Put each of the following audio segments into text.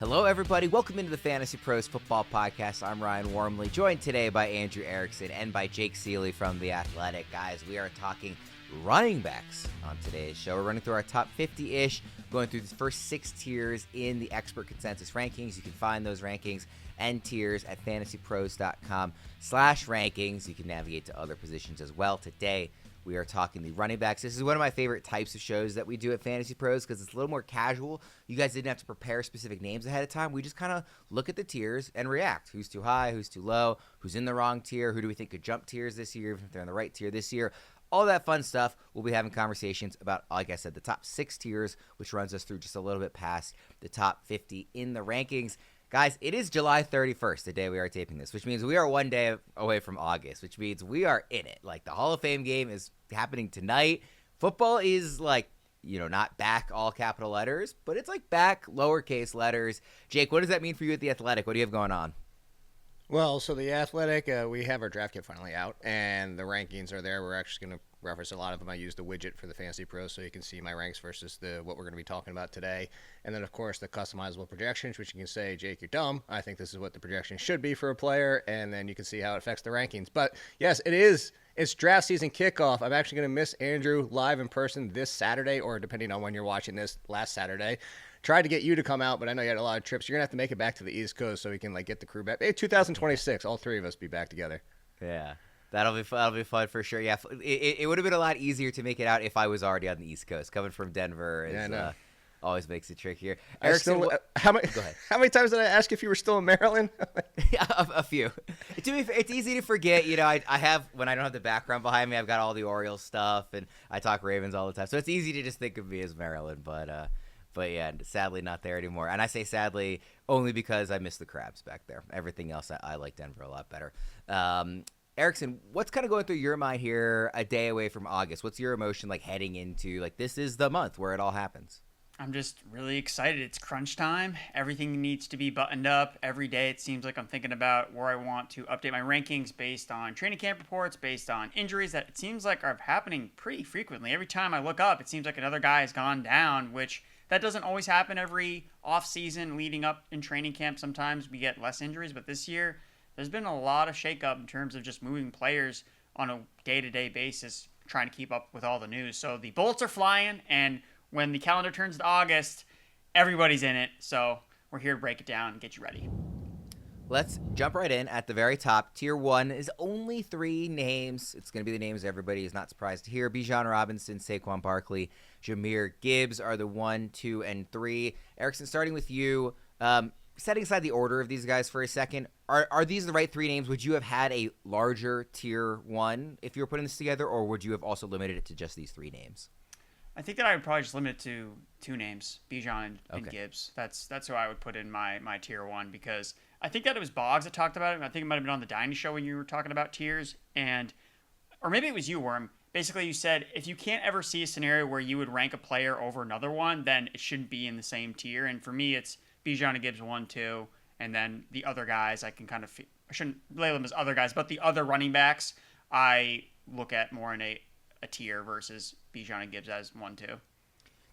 Hello, everybody. Welcome into the Fantasy Pros Football Podcast. I'm Ryan Wormeli, joined today by Andrew Ericksona and by Jake Ciely from The Athletic. Guys, we are talking running backs on today's show. We're running through our top 50-ish, going through the first 6 tiers in the expert consensus rankings. You can find those rankings and tiers at fantasypros.com/rankings. You can navigate to other positions as well. Today, we are talking the running backs. This is one of my favorite types of shows that we do at Fantasy Pros because it's a little more casual. You guys didn't have to prepare specific names ahead of time. We just kind of look at the tiers and react. Who's too high, who's too low, who's in the wrong tier, who do we think could jump tiers this year, if they're in the right tier this year. All that fun stuff. We'll be having conversations about, like I said, the top 6 tiers, which runs us through just a little bit past the top 50 in the rankings. Guys, it is July 31st, the day we are taping this, which means we are one day away from August, which means we are in it. Like, the Hall of Fame game is happening tonight. Football is, like, not back all capital letters, but it's, like, back lowercase letters. Jake, what does that mean for you at The Athletic? What do you have going on? Well, so The Athletic, we have our draft kit finally out, and the rankings are there. We're actually going to reference a lot of them. I used the widget for the Fantasy Pros so you can see my ranks versus what we're going to be talking about today. And then, of course, the customizable projections, which you can say, Jake, you're dumb. I think this is what the projection should be for a player, and then you can see how it affects the rankings. But, yes, it is. It's draft season kickoff. I'm actually going to miss Andrew live in person this Saturday, or depending on when you're watching this, last Saturday. Tried to get you to come out, but I know you had a lot of trips. You're going to have to make it back to the East Coast so we can get the crew back. Hey, 2026, all 3 of us be back together. Yeah. That'll be fun for sure. Yeah, it would have been a lot easier to make it out if I was already on the East Coast. Coming from Denver always makes it trickier. Erickson, how many times did I ask if you were still in Maryland? Yeah, a few. To be fair, it's easy to forget. I have, when I don't have the background behind me, I've got all the Orioles stuff, and I talk Ravens all the time. So it's easy to just think of me as Maryland, but yeah, sadly not there anymore. And I say sadly only because I miss the Crabs back there. Everything else, I like Denver a lot better. Erickson, what's kind of going through your mind here a day away from August? What's your emotion like heading into, like, this is the month where it all happens? I'm just really excited. It's crunch time. Everything needs to be buttoned up. Every day it seems like I'm thinking about where I want to update my rankings based on training camp reports, based on injuries that it seems like are happening pretty frequently. Every time I look up, it seems like another guy has gone down, which that doesn't always happen every off-season leading up in training camp. Sometimes we get less injuries, but this year there's been a lot of shakeup in terms of just moving players on a day-to-day basis, trying to keep up with all the news. So the bullets are flying, and when the calendar turns to August, everybody's in it. So we're here to break it down and get you ready. Let's jump right in at the very top. Tier 1 is only 3 names. It's going to be the names everybody is not surprised to hear. Bijan Robinson, Saquon Barkley, Jahmyr Gibbs are the 1, 2, and 3. Erickson, starting with you. Setting aside the order of these guys for a second, are these the right 3 names? Would you have had a larger tier 1 if you were putting this together, or would you have also limited it to just these 3 names? I think that I would probably just limit it to 2 names, Bijan and Gibbs. That's who I would put in my tier 1, because I think that it was Boggs that talked about it. I think it might have been on the Dynasty show when you were talking about tiers, or maybe it was you, Worm. Basically, you said if you can't ever see a scenario where you would rank a player over another one, then it shouldn't be in the same tier. And for me, it's Bijan and Gibbs 1, 2, and then the other guys I can kind of I shouldn't label them as other guys, but the other running backs I look at more in a tier versus Bijan and Gibbs as 1, 2.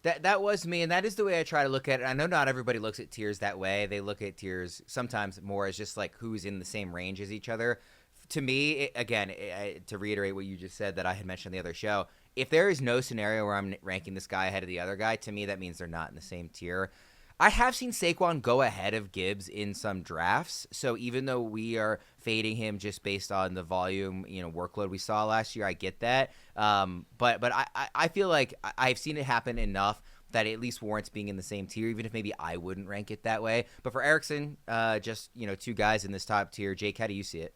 That was me, and that is the way I try to look at it. I know not everybody looks at tiers that way. They look at tiers sometimes more as just like who's in the same range as each other. To me, to reiterate what you just said that I had mentioned on the other show, if there is no scenario where I'm ranking this guy ahead of the other guy, to me that means they're not in the same tier. I have seen Saquon go ahead of Gibbs in some drafts, so even though we are fading him just based on the volume, workload we saw last year, I get that. But I feel like I've seen it happen enough that it at least warrants being in the same tier, even if maybe I wouldn't rank it that way. But for Erickson, just 2 guys in this top tier. Jake, how do you see it?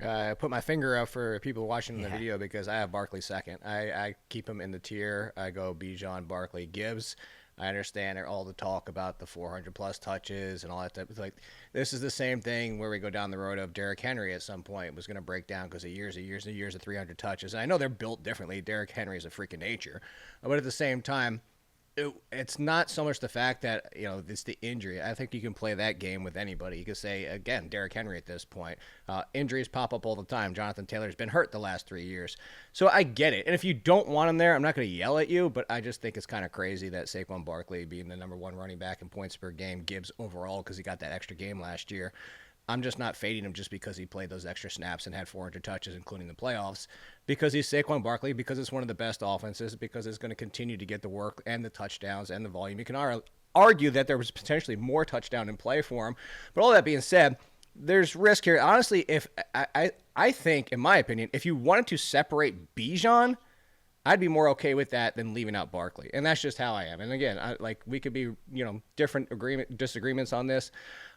I put my finger up for people watching the video because I have Barkley second. I keep him in the tier. I go Bijan, Barkley, Gibbs. I understand all the talk about the 400-plus touches and all that stuff. It's like, this is the same thing where we go down the road of Derrick Henry at some point was going to break down because of years of 300 touches. And I know they're built differently. Derrick Henry is a freak of nature. But at the same time, It's not so much the fact that, it's the injury. I think you can play that game with anybody. You could say, again, Derrick Henry at this point. Injuries pop up all the time. Jonathan Taylor's been hurt the last 3 years. So I get it. And if you don't want him there, I'm not going to yell at you, but I just think it's kind of crazy that Saquon Barkley being the number one running back in points per game, Gibbs overall because he got that extra game last year. I'm just not fading him just because he played those extra snaps and had 400 touches, including the playoffs, because he's Saquon Barkley, because it's one of the best offenses, because it's going to continue to get the work and the touchdowns and the volume. You can argue that there was potentially more touchdown in play for him. But all that being said, there's risk here. Honestly, if I think, in my opinion, if you wanted to separate Bijan, I'd be more okay with that than leaving out Barkley. And that's just how I am. And again, we could be, different disagreements on this.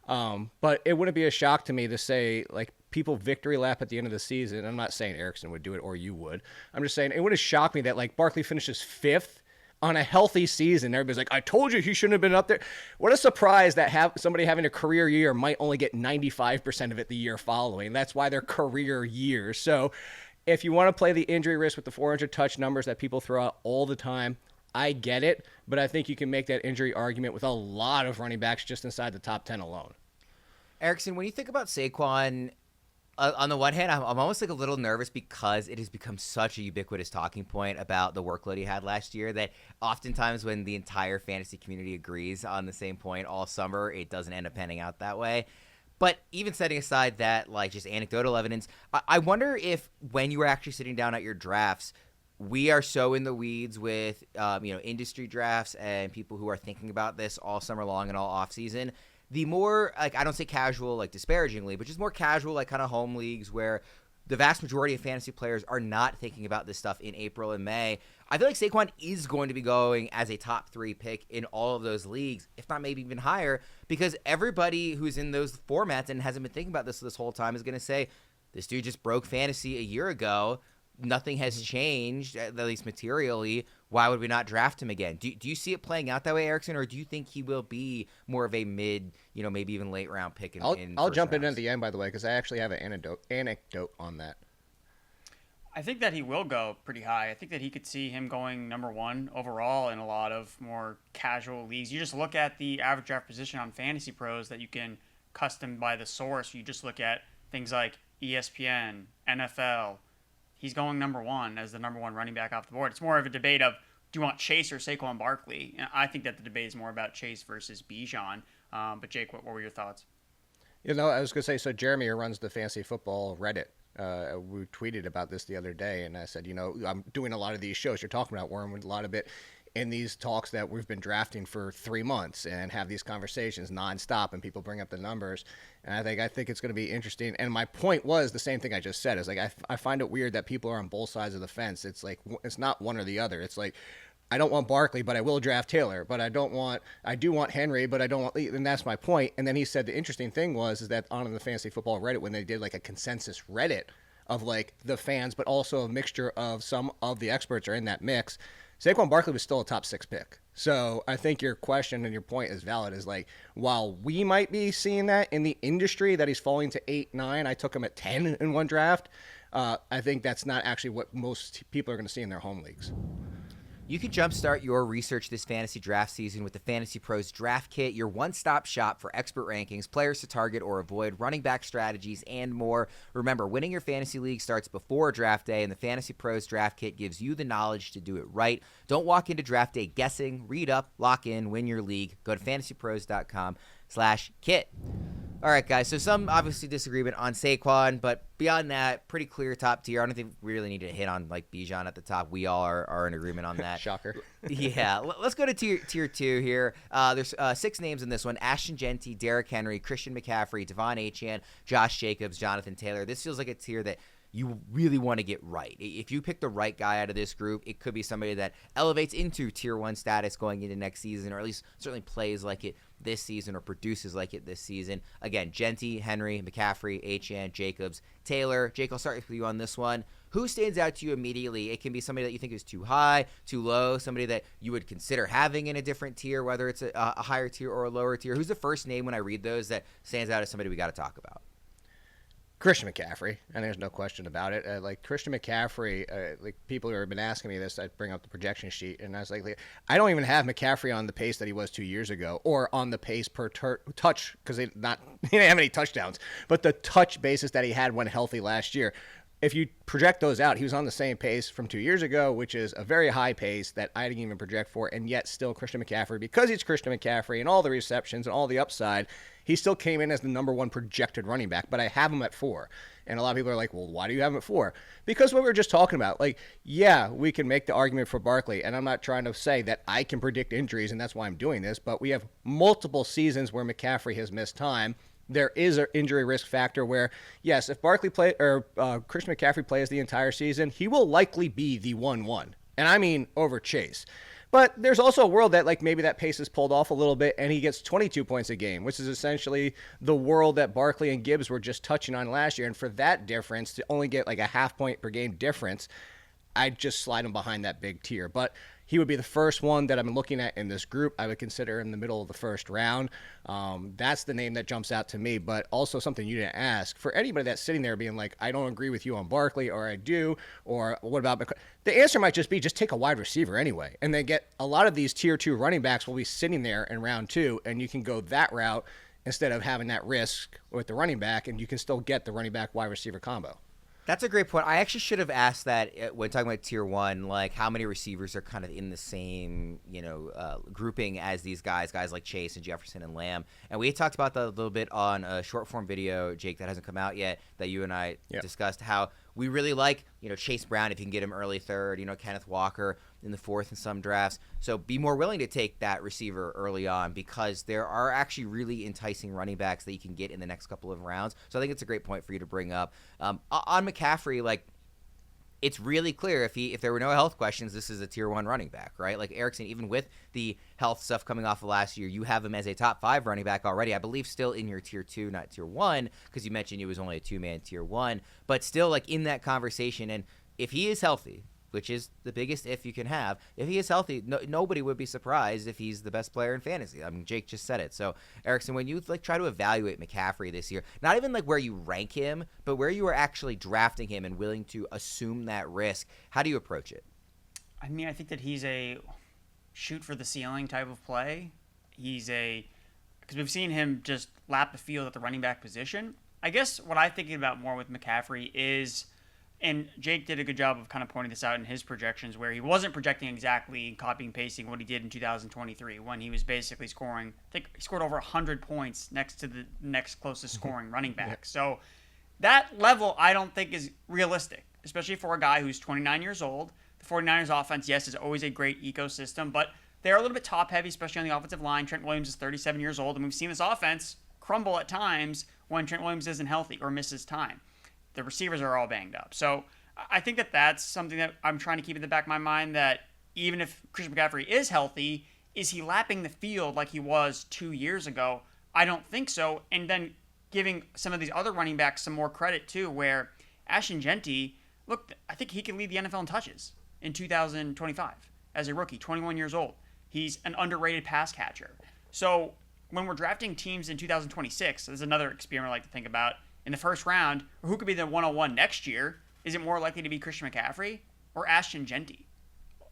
But it wouldn't be a shock to me to say, people victory lap at the end of the season. I'm not saying Ericksona would do it or you would. I'm just saying it wouldn't shock me that, Barkley finishes 5th on a healthy season. Everybody's like, I told you he shouldn't have been up there. What a surprise that somebody having a career year might only get 95% of it the year following. That's why they're career years. So if you want to play the injury risk with the 400 touch numbers that people throw out all the time, I get it, but I think you can make that injury argument with a lot of running backs just inside the top 10 alone. Erickson, when you think about Saquon, on the one hand, I'm almost a little nervous because it has become such a ubiquitous talking point about the workload he had last year that oftentimes when the entire fantasy community agrees on the same point all summer, it doesn't end up panning out that way. But even setting aside that, just anecdotal evidence, I wonder if when you were actually sitting down at your drafts, we are so in the weeds with, industry drafts and people who are thinking about this all summer long and all off season. The more, I don't say casual, disparagingly, but just more casual, kind of home leagues where the vast majority of fantasy players are not thinking about this stuff in April and May. I feel like Saquon is going to be going as a top 3 pick in all of those leagues, if not maybe even higher, because everybody who's in those formats and hasn't been thinking about this whole time is going to say, this dude just broke fantasy a year ago. Nothing has changed, at least materially. Why would we not draft him again? Do you see it playing out that way, Erickson, or do you think he will be more of a mid, maybe even late round pick? I'll jump in at the end, by the way, because I actually have an anecdote on that. I think that he will go pretty high. I think that he could see him going number 1 overall in a lot of more casual leagues. You just look at the average draft position on Fantasy Pros that you can custom by the source. You just look at things like ESPN, NFL. He's going number 1 as the number 1 running back off the board. It's more of a debate of, do you want Chase or Saquon Barkley? And I think that the debate is more about Chase versus Bijan. But Jake, what were your thoughts? I was going to say, so Jeremy, who runs the Fantasy Football Reddit, we tweeted about this the other day, and I said, I'm doing a lot of these shows you're talking about, Wormeli, a lot of it in these talks that we've been drafting for 3 months and have these conversations nonstop, and people bring up the numbers. And I think it's going to be interesting. And my point was the same thing I just said. Is I find it weird that people are on both sides of the fence. It's it's not one or the other. It's I don't want Barkley, but I will draft Taylor. But I do want Henry, but I don't want. And that's my point. And then he said the interesting thing is that on the Fantasy Football Reddit, when they did a consensus Reddit of the fans, but also a mixture of some of the experts are in that mix, Saquon Barkley was still a top 6 pick. So I think your question and your point is valid. Is while we might be seeing that in the industry that he's falling to 8, 9, I took him at 10 in one draft. I think that's not actually what most people are going to see in their home leagues. You can jumpstart your research this fantasy draft season with the Fantasy Pros Draft Kit, your one-stop shop for expert rankings, players to target or avoid, running back strategies, and more. Remember, winning your fantasy league starts before draft day, and the Fantasy Pros Draft Kit gives you the knowledge to do it right. Don't walk into draft day guessing. Read up, lock in, win your league. Go to fantasypros.com/kit. All right, guys, so some obviously disagreement on Saquon, but beyond that, pretty clear top tier. I don't think we really need to hit on Bijan at the top. We all are in agreement on that. Shocker. Yeah, let's go to tier 2 here. There's 6 names in this one: Ashton Genty, Derrick Henry, Christian McCaffrey, Devon Achane, Josh Jacobs, Jonathan Taylor. This feels like a tier that you really want to get right. If you pick the right guy out of this group, it could be somebody that elevates into tier 1 status going into next season, or at least certainly plays like it this season or produces like it this season. Again, Genty, Henry, McCaffrey, Achane, Jacobs, Taylor. Jake, I'll start with you on this one. Who stands out to you immediately? It can be somebody that you think is too high, too low, somebody that you would consider having in a different tier, whether it's a higher tier or a lower tier. Who's the first name when I read those that stands out as somebody we got to talk about? Christian McCaffrey, and there's no question about it. Like Christian McCaffrey, like people who have been asking me this, I bring up the projection sheet, and I was like, I don't even have McCaffrey on the pace that he was 2 years ago, or on the pace per touch, because he didn't have any touchdowns, but the touch basis that he had when healthy last year. If you project those out, he was on the same pace from 2 years ago, which is a very high pace that I didn't even project for, and yet still Christian McCaffrey, because he's Christian McCaffrey and all the receptions and all the upside, he still came in as the number one projected running back, but I have him at 4. And a lot of people are like, well, why do you have him at 4? Because what we were just talking about, like, yeah, we can make the argument for Barkley, and I'm not trying to say that I can predict injuries, and that's why I'm doing this, but we have multiple seasons where McCaffrey has missed time. There is an injury risk factor where, yes, if Barkley Christian McCaffrey plays the entire season, he will likely be the 1-1. And I mean over Chase. But there's also a world that, like, maybe that pace is pulled off a little bit and he gets 22 points a game, which is essentially the world that Barkley and Gibbs were just touching on last year. And for that difference, to only get like a half point per game difference, I'd just slide him behind that big tier. But he would be the first one that I'm looking at in this group. I would consider in the middle of the first round. That's the name that jumps out to me, but also something you didn't ask. For anybody that's sitting there being like, I don't agree with you on Barkley, or I do, or what about the answer might just be just take a wide receiver anyway. And then get a lot of these tier 2 running backs will be sitting there in round 2, and you can go that route instead of having that risk with the running back, and you can still get the running back wide receiver combo. That's a great point. I actually should have asked that when talking about tier 1, like how many receivers are kind of in the same, grouping as these guys like Chase and Jefferson and Lamb. And we had talked about that a little bit on a short form video, Jake, that hasn't come out yet, that you and I discussed how we really like, Chase Brown, if you can get him early 3rd, Kenneth Walker in the 4th in some drafts. So be more willing to take that receiver early on, because there are actually really enticing running backs that you can get in the next couple of rounds. So I think it's a great point for you to bring up. On McCaffrey, like, it's really clear if there were no health questions, this is a tier 1 running back, right? Like Ericksona, even with the health stuff coming off of last year, you have him as a top 5 running back already. I believe still in your tier 2, not tier 1, because you mentioned he was only a 2-man tier 1, but still like in that conversation. And if he is healthy, which is the biggest if you can have, if he is healthy, nobody would be surprised if he's the best player in fantasy. I mean, Jake just said it. So, Ericksona, when you try to evaluate McCaffrey this year, not even like where you rank him, but where you are actually drafting him and willing to assume that risk, how do you approach it? I mean, I think that he's a shoot for the ceiling type of play. Because we've seen him just lap the field at the running back position. I guess what I'm thinking about more with McCaffrey is, and Jake did a good job of kind of pointing this out in his projections, where he wasn't projecting exactly copying and pasting what he did in 2023, when he was basically scoring, I think he scored over 100 points next to the next closest scoring running back. So that level I don't think is realistic, especially for a guy who's 29 years old. The 49ers offense, yes, is always a great ecosystem, but they're a little bit top heavy, especially on the offensive line. Trent Williams is 37 years old, and we've seen this offense crumble at times when Trent Williams isn't healthy or misses time. The receivers are all banged up. So I think that that's something that I'm trying to keep in the back of my mind, that even if Christian McCaffrey is healthy, is he lapping the field like he was 2 years ago? I don't think so. And then giving some of these other running backs some more credit too, where Ashton Genty, look, I think he can lead the NFL in touches in 2025 as a rookie, 21 years old. He's an underrated pass catcher. So when we're drafting teams in 2026, there's another experiment I like to think about. In the first round, or who could be the 101 next year? Is it more likely to be Christian McCaffrey or Ashton Genty?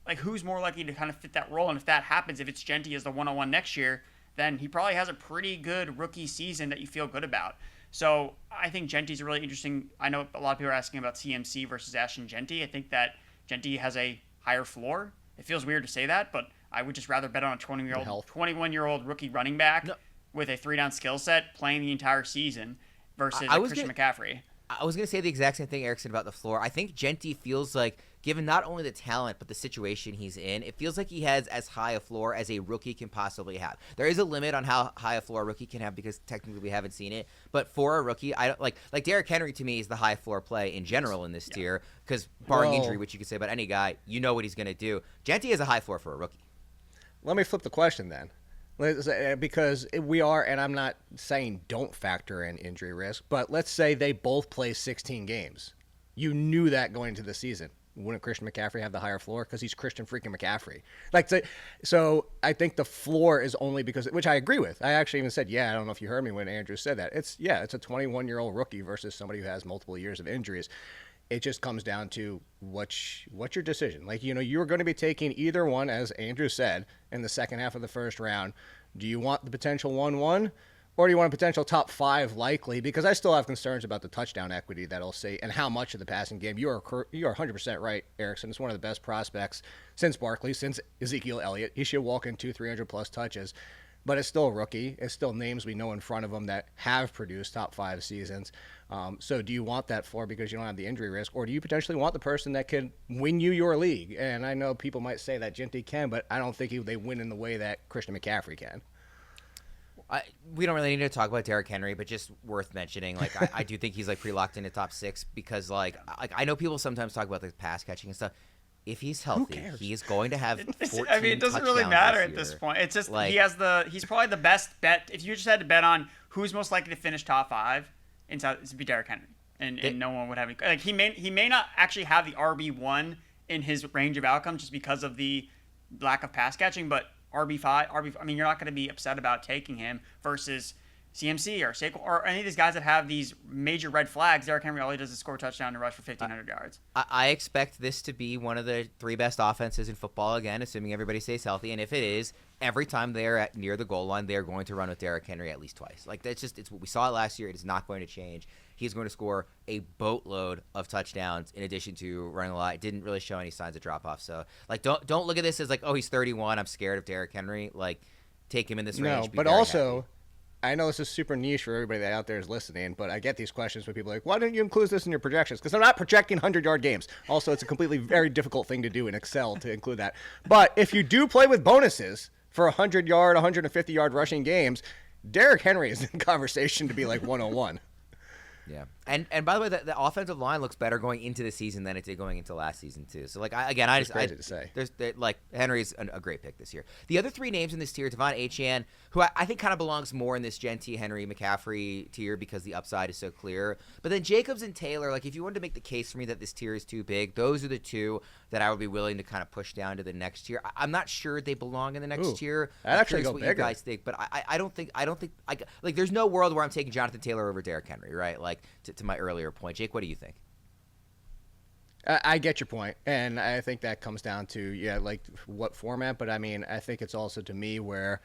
Like, who's more likely to kind of fit that role? And if that happens, if it's Genty as the 101 next year, then he probably has a pretty good rookie season that you feel good about. So I think Genty's really interesting. I know a lot of people are asking about CMC versus Ashton Genty. I think that Genty has a higher floor. It feels weird to say that, but I would just rather bet on a 21-year-old rookie running back with a 3-down skill set playing the entire season versus Christian McCaffrey. I was going to say the exact same thing, Ericksona, about the floor. I think Genty feels like, given not only the talent, but the situation he's in, it feels like he has as high a floor as a rookie can possibly have. There is a limit on how high a floor a rookie can have, because technically we haven't seen it. But for a rookie, I don't like Derrick Henry to me is the high floor play in general in this tier, because barring injury, which you could say about any guy, you know what he's going to do. Genty is a high floor for a rookie. Let me flip the question then. Because we are, and I'm not saying don't factor in injury risk, but let's say they both play 16 games. You knew that going into the season. wouldn't Christian McCaffrey have the higher floor? Because he's Christian freaking McCaffrey. Like, so I think the floor is only because, which I agree with. I actually even said, I don't know if you heard me when Andrew said that. It's a 21-year-old rookie versus somebody who has multiple years of injuries. It just comes down to what's your decision. Like, you're going to be taking either one, as Andrew said, in the second half of the first round. Do you want the potential 1-1? Or do you want a potential top 5 likely? Because I still have concerns about the touchdown equity that'll say and how much of the passing game. You are 100% right, Erickson. It's one of the best prospects since Barkley, since Ezekiel Elliott. He should walk in 300-plus touches. But it's still a rookie. It's still names we know in front of him that have produced top 5 seasons. So do you want that floor because you don't have the injury risk? Or do you potentially want the person that can win you your league? And I know people might say that Ginty can, but I don't think they win in the way that Christian McCaffrey can. We don't really need to talk about Derrick Henry, but just worth mentioning. Like, I do think he's like pre-locked into top 6 because like I know people sometimes talk about the pass catching and stuff. If he's healthy, he's going to have 14 I mean, it doesn't really matter at this point. It's just like, he's probably the best bet. If you just had to bet on who's most likely to finish top 5, it would be Derrick Henry, and no one would have any. Like he may not actually have the RB1 in his range of outcomes just because of the lack of pass catching, but RB5. I mean, you're not going to be upset about taking him versus CMC or Saquon or any of these guys that have these major red flags. Derrick Henry, all he does is score a touchdown and rush for 1,500 yards. I expect this to be one of the 3 best offenses in football again, assuming everybody stays healthy. And if it is, every time they're at near the goal line, they're going to run with Derrick Henry at least twice. Like it's what we saw last year. It is not going to change. He's going to score a boatload of touchdowns in addition to running a lot. It didn't really show any signs of drop off. So like, don't look at this as like, oh, he's 31. I'm scared of Derrick Henry. Like, take him in this range. No, but also. Happy. I know this is super niche for everybody that out there is listening, but I get these questions when people are like, why don't you include this in your projections? Because I'm not projecting 100-yard games. Also, it's a completely very difficult thing to do in Excel to include that. But if you do play with bonuses for 100-yard, 150-yard rushing games, Derrick Henry is in conversation to be like 101. Yeah, and by the way, the offensive line looks better going into the season than it did going into last season too. So like, crazy to say. Like Henry's a great pick this year. The other 3 names in this tier, Devon Achane, who I think kind of belongs more in this Genty, Henry, McCaffrey tier because the upside is so clear. But then Jacobs and Taylor, like if you wanted to make the case for me that this tier is too big, those are the 2 that I would be willing to kind of push down to the next tier. I'm not sure they belong in the next tier. I'd actually go what bigger. You guys think, but I don't think like there's no world where I'm taking Jonathan Taylor over Derrick Henry, right? Like to my earlier point. Jake, what do you think? I get your point, and I think that comes down to, like what format, but I mean, I think it's also to me where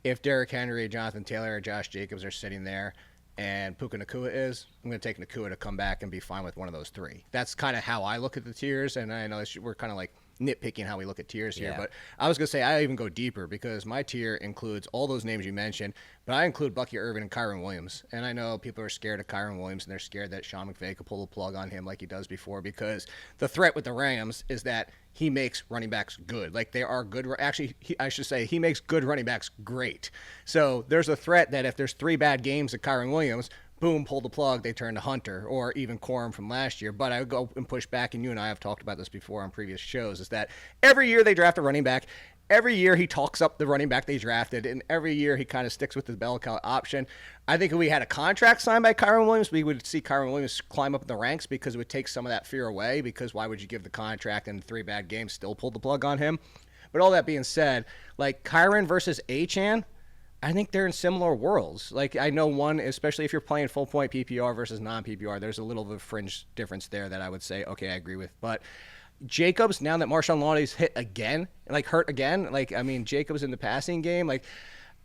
if Derrick Henry, Jonathan Taylor, or Josh Jacobs are sitting there and Puka Nacua is, I'm going to take Nacua to come back and be fine with one of those 3. That's kind of how I look at the tiers, and I know we're kind of like nitpicking how we look at tiers here, but I was going to say I even go deeper because my tier includes all those names you mentioned, but I include Bucky Irvin and Kyron Williams. And I know people are scared of Kyron Williams, and they're scared that Sean McVay could pull the plug on him like he does before because the threat with the Rams is that he makes running backs good. Like they are good. Actually, I should say he makes good running backs great. So there's a threat that if there's 3 bad games of Kyron Williams, boom, pull the plug, they turn to Hunter or even Corum from last year. But I would go and push back, and you and I have talked about this before on previous shows, is that every year they draft a running back, every year he talks up the running back they drafted, and every year he kind of sticks with the bell cow option. I think if we had a contract signed by Kyron Williams, we would see Kyron Williams climb up in the ranks because it would take some of that fear away, because why would you give the contract and 3 bad games still pull the plug on him? But all that being said, like Kyron versus Achane, I think they're in similar worlds. Like I know one, especially if you're playing full point PPR versus non-PPR, there's a little bit of a fringe difference there that I would say, okay, I agree with. But Jacobs, now that Marshawn Lattimore's hurt again, like I mean, Jacobs in the passing game, like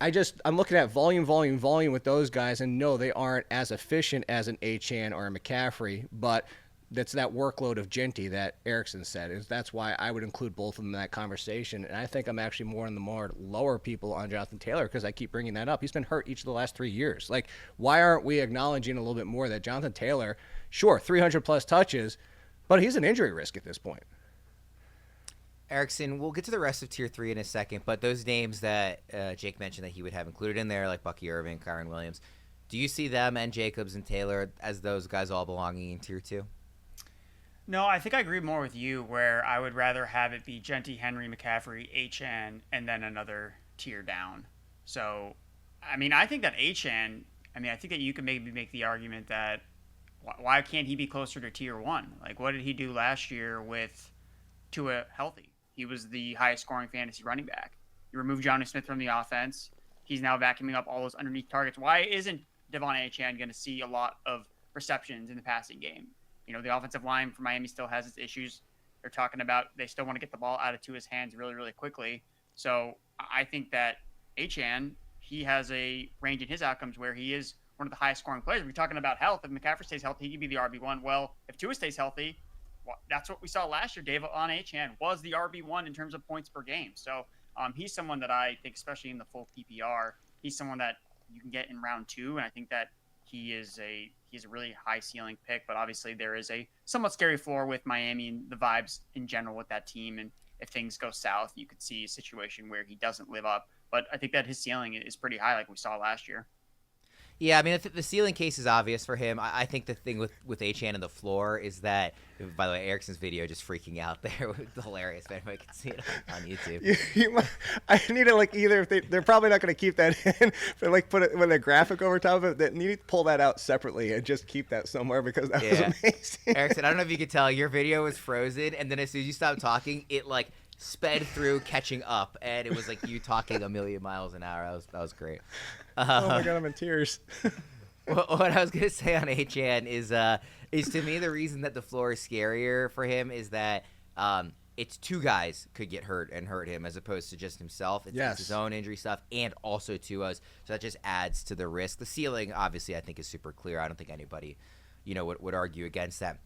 I'm looking at volume with those guys, and no, they aren't as efficient as an Achane or a McCaffrey, but that's that workload of Genty that Erickson said. That's why I would include both of them in that conversation. And I think I'm actually more on the more lower people on Jonathan Taylor because I keep bringing that up. He's been hurt each of the last 3 years. Like, why aren't we acknowledging a little bit more that Jonathan Taylor, sure, 300-plus touches, but he's an injury risk at this point. Erickson, we'll get to the rest of Tier 3 in a second, but those names that Jake mentioned that he would have included in there, like Bucky Irvin, Kyron Williams, do you see them and Jacobs and Taylor as those guys all belonging in Tier 2? No, I think I agree more with you, where I would rather have it be Genty, Henry, McCaffrey, Achane, and then another tier down. So, I mean, I think that Achane, I think that you can maybe make the argument that why can't he be closer to tier 1? Like, what did he do last year with Tua healthy? He was the highest scoring fantasy running back. You remove Jonnu Smith from the offense. He's now vacuuming up all those underneath targets. Why isn't Devon Achane going to see a lot of receptions in the passing game? The offensive line for Miami still has its issues. They're talking about they still want to get the ball out of Tua's hands really, really quickly. So I think that Achane, he has a range in his outcomes where he is one of the highest scoring players. We're talking about health. If McCaffrey stays healthy, he could be the RB1. Well, if Tua stays healthy, that's what we saw last year. Devon Achane was the RB1 in terms of points per game. So he's someone that I think, especially in the full PPR, he's someone that you can get in round 2, and I think that he's a really high ceiling pick. But obviously, there is a somewhat scary floor with Miami and the vibes in general with that team. And if things go south, you could see a situation where he doesn't live up. But I think that his ceiling is pretty high, like we saw last year. Yeah, I mean, the ceiling case is obvious for him. I think the thing with Achane and the floor is that, by the way, Erickson's video just freaking out there was hilarious. If anybody can see it on YouTube. I need to, either if they're probably not going to keep that in, but put it with a graphic over top of it, that you need to pull that out separately and just keep that somewhere because that was amazing. Erickson, I don't know if you could tell, your video was frozen, and then as soon as you stopped talking, it sped through catching up, and it was like you talking a million miles an hour. That was great. Oh my God, I'm in tears. What I was gonna say on Achane is to me the reason that the floor is scarier for him is that it's 2 guys could get hurt and hurt him as opposed to just himself. It's his own injury stuff and also Tua's, so that just adds to the risk. The ceiling, obviously, I think is super clear. I don't think anybody, would argue against that.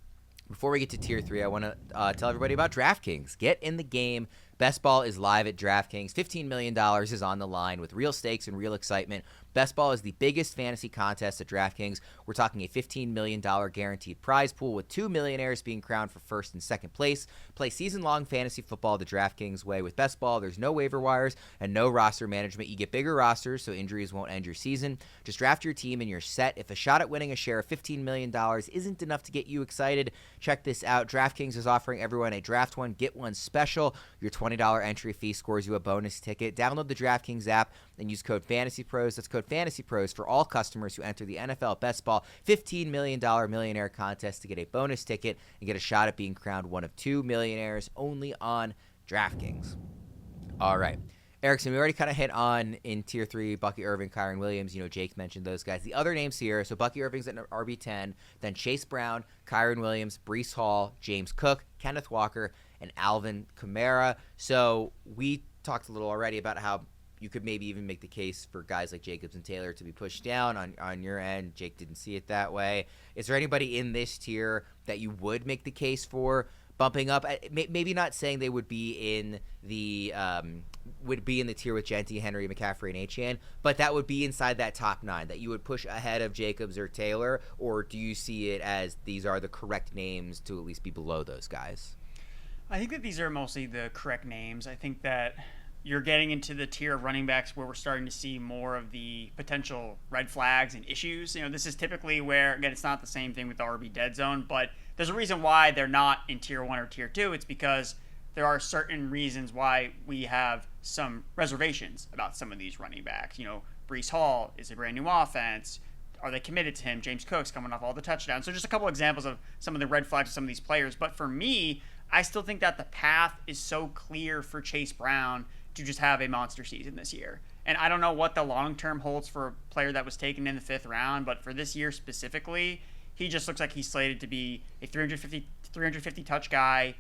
Before we get to tier 3, I want to tell everybody about DraftKings. Get in the game. Best Ball is live at DraftKings. $15 million is on the line with real stakes and real excitement. Best Ball is the biggest fantasy contest at DraftKings. We're talking a $15 million guaranteed prize pool with 2 millionaires being crowned for first and second place. Play season-long fantasy football the DraftKings way. With Best Ball, there's no waiver wires and no roster management. You get bigger rosters so injuries won't end your season. Just draft your team and you're set. If a shot at winning a share of $15 million isn't enough to get you excited, check this out. DraftKings is offering everyone a draft one, get one special. Your $20 entry fee scores you a bonus ticket. Download the DraftKings app and use code FANTASYPROS. That's code FANTASYPROS for all customers who enter the NFL Best Ball $15 million millionaire contest to get a bonus ticket and get a shot at being crowned one of 2 millionaires only on DraftKings. All right. Erickson, we already kind of hit on in tier 3, Bucky Irving, Kyren Williams. Jake mentioned those guys. The other names here, so Bucky Irving's at RB10, then Chase Brown, Kyren Williams, Breece Hall, James Cook, Kenneth Walker, and Alvin Kamara. So we talked a little already about how you could maybe even make the case for guys like Jacobs and Taylor to be pushed down on your end. Jake didn't see it that way. Is there anybody in this tier that you would make the case for bumping up? Maybe not saying they would be in the tier with Genty, Henry, McCaffrey, and Achane, but that would be inside that top 9 that you would push ahead of Jacobs or Taylor, or do you see it as these are the correct names to at least be below those guys? I think that these are mostly the correct names. I think that you're getting into the tier of running backs where we're starting to see more of the potential red flags and issues. This is typically where, again, it's not the same thing with the RB dead zone, but there's a reason why they're not in tier 1 or tier 2. It's because there are certain reasons why we have some reservations about some of these running backs. Breece Hall is a brand new offense. Are they committed to him? James Cook's coming off all the touchdowns. So just a couple examples of some of the red flags of some of these players. But for me, I still think that the path is so clear for Chase Brown to just have a monster season this year. And I don't know what the long-term holds for a player that was taken in the 5th round, but for this year specifically, he just looks like he's slated to be a 350 touch guy.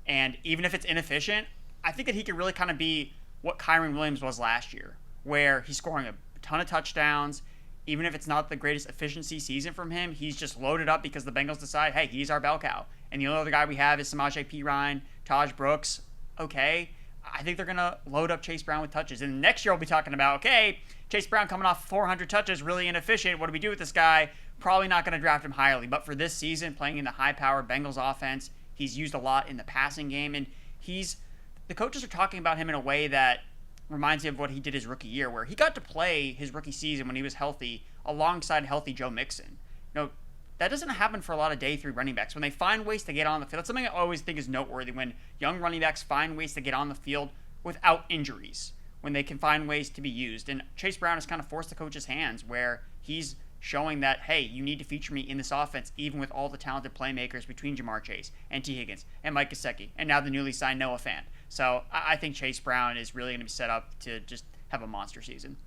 And even if it's inefficient, I think that he could really kind of be what Kyren Williams was last year, where he's scoring a ton of touchdowns. Even if it's not the greatest efficiency season from him, he's just loaded up because the Bengals decide, hey, he's our bell cow. And the only other guy we have is Samaje Perine, Taj Brooks. Okay, I think they're going to load up Chase Brown with touches. And next year we'll be talking about, okay, Chase Brown coming off 400 touches, really inefficient. What do we do with this guy? Probably not going to draft him highly. But for this season, playing in the high-powered Bengals offense, he's used a lot in the passing game. And the coaches are talking about him in a way that reminds me of what he did his rookie year, where he got to play his rookie season when he was healthy alongside healthy Joe Mixon. That doesn't happen for a lot of day 3 running backs. When they find ways to get on the field, that's something I always think is noteworthy, when young running backs find ways to get on the field without injuries, when they can find ways to be used. And Chase Brown has kind of forced the coach's hands, where he's showing that, hey, you need to feature me in this offense, even with all the talented playmakers between Jamar Chase and T. Higgins and Mike Gesicki and now the newly signed Noah Fant. So I think Chase Brown is really going to be set up to just have a monster season.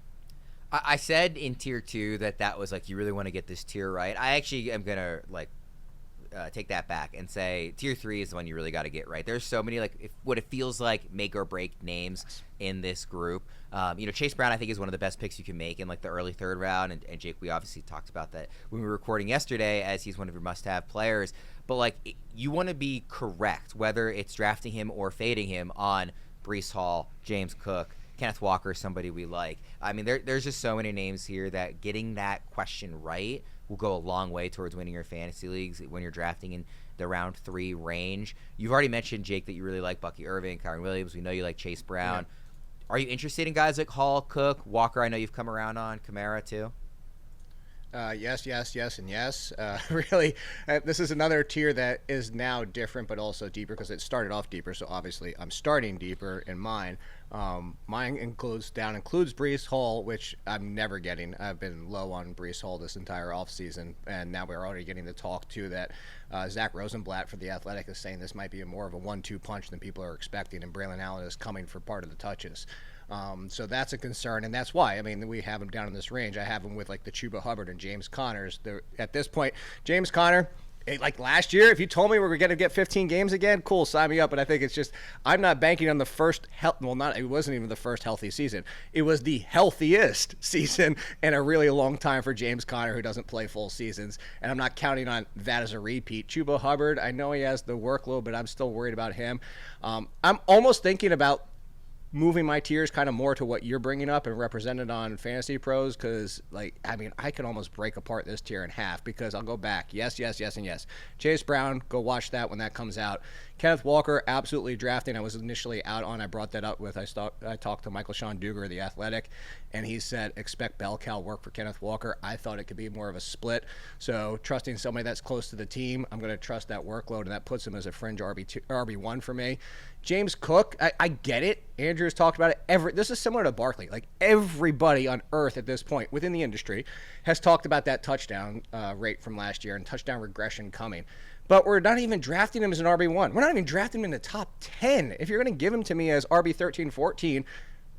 I said in tier 2 that was like, you really want to get this tier right. I actually am going to take that back and say tier 3 is the one you really got to get right. There's so many what it feels like make or break names in this group. Chase Brown I think is one of the best picks you can make in the early third round, and Jake, we obviously talked about that when we were recording yesterday, as he's one of your must-have players. But you want to be correct whether it's drafting him or fading him on Breece Hall, James Cook, Kenneth Walker is somebody we like. I mean, there's just so many names here that getting that question right will go a long way towards winning your fantasy leagues when you're drafting in the round 3 range. You've already mentioned, Jake, that you really like Bucky Irving, Kyron Williams. We know you like Chase Brown. Yeah. Are you interested in guys like Hall, Cook, Walker? I know you've come around on Kamara too. Yes, and yes. Really, this is another tier that is now different, but also deeper because it started off deeper. So obviously, I'm starting deeper in mine. Mine includes Breece Hall, which I'm never getting. I've been low on Breece Hall this entire offseason, and now we're already getting the talk too that Zach Rosenblatt for The Athletic is saying this might be more of a 1-2 punch than people are expecting, and Braylon Allen is coming for part of the touches. So that's a concern, and that's why. I mean, we have him down in this range. I have him with the Chuba Hubbard and James Connors. At this point, James Conner, last year, if you told me we were going to get 15 games again, cool, sign me up. But I think it's just I'm not banking on the first it wasn't even the first healthy season. It was the healthiest season in a really long time for James Conner, who doesn't play full seasons, and I'm not counting on that as a repeat. Chuba Hubbard, I know he has the workload, but I'm still worried about him. I'm almost thinking about moving my tiers kind of more to what you're bringing up and represented on Fantasy Pros, because I could almost break apart this tier in half, because I'll go back. Yes, and yes. Chase Brown, go watch that when that comes out. Kenneth Walker, absolutely drafting. I was initially out on. I brought that up with. I talked to Michael Sean Duger of The Athletic, and he said expect bell cow work for Kenneth Walker. I thought it could be more of a split. So trusting somebody that's close to the team, I'm going to trust that workload, and that puts him as a fringe RB1 for me. James Cook, I get it. Andrew's talked about it. This is similar to Barkley. Everybody on earth at this point within the industry has talked about that touchdown rate from last year and touchdown regression coming. But we're not even drafting him as an RB1. We're not even drafting him in the top 10. If you're going to give him to me as RB 13, 14,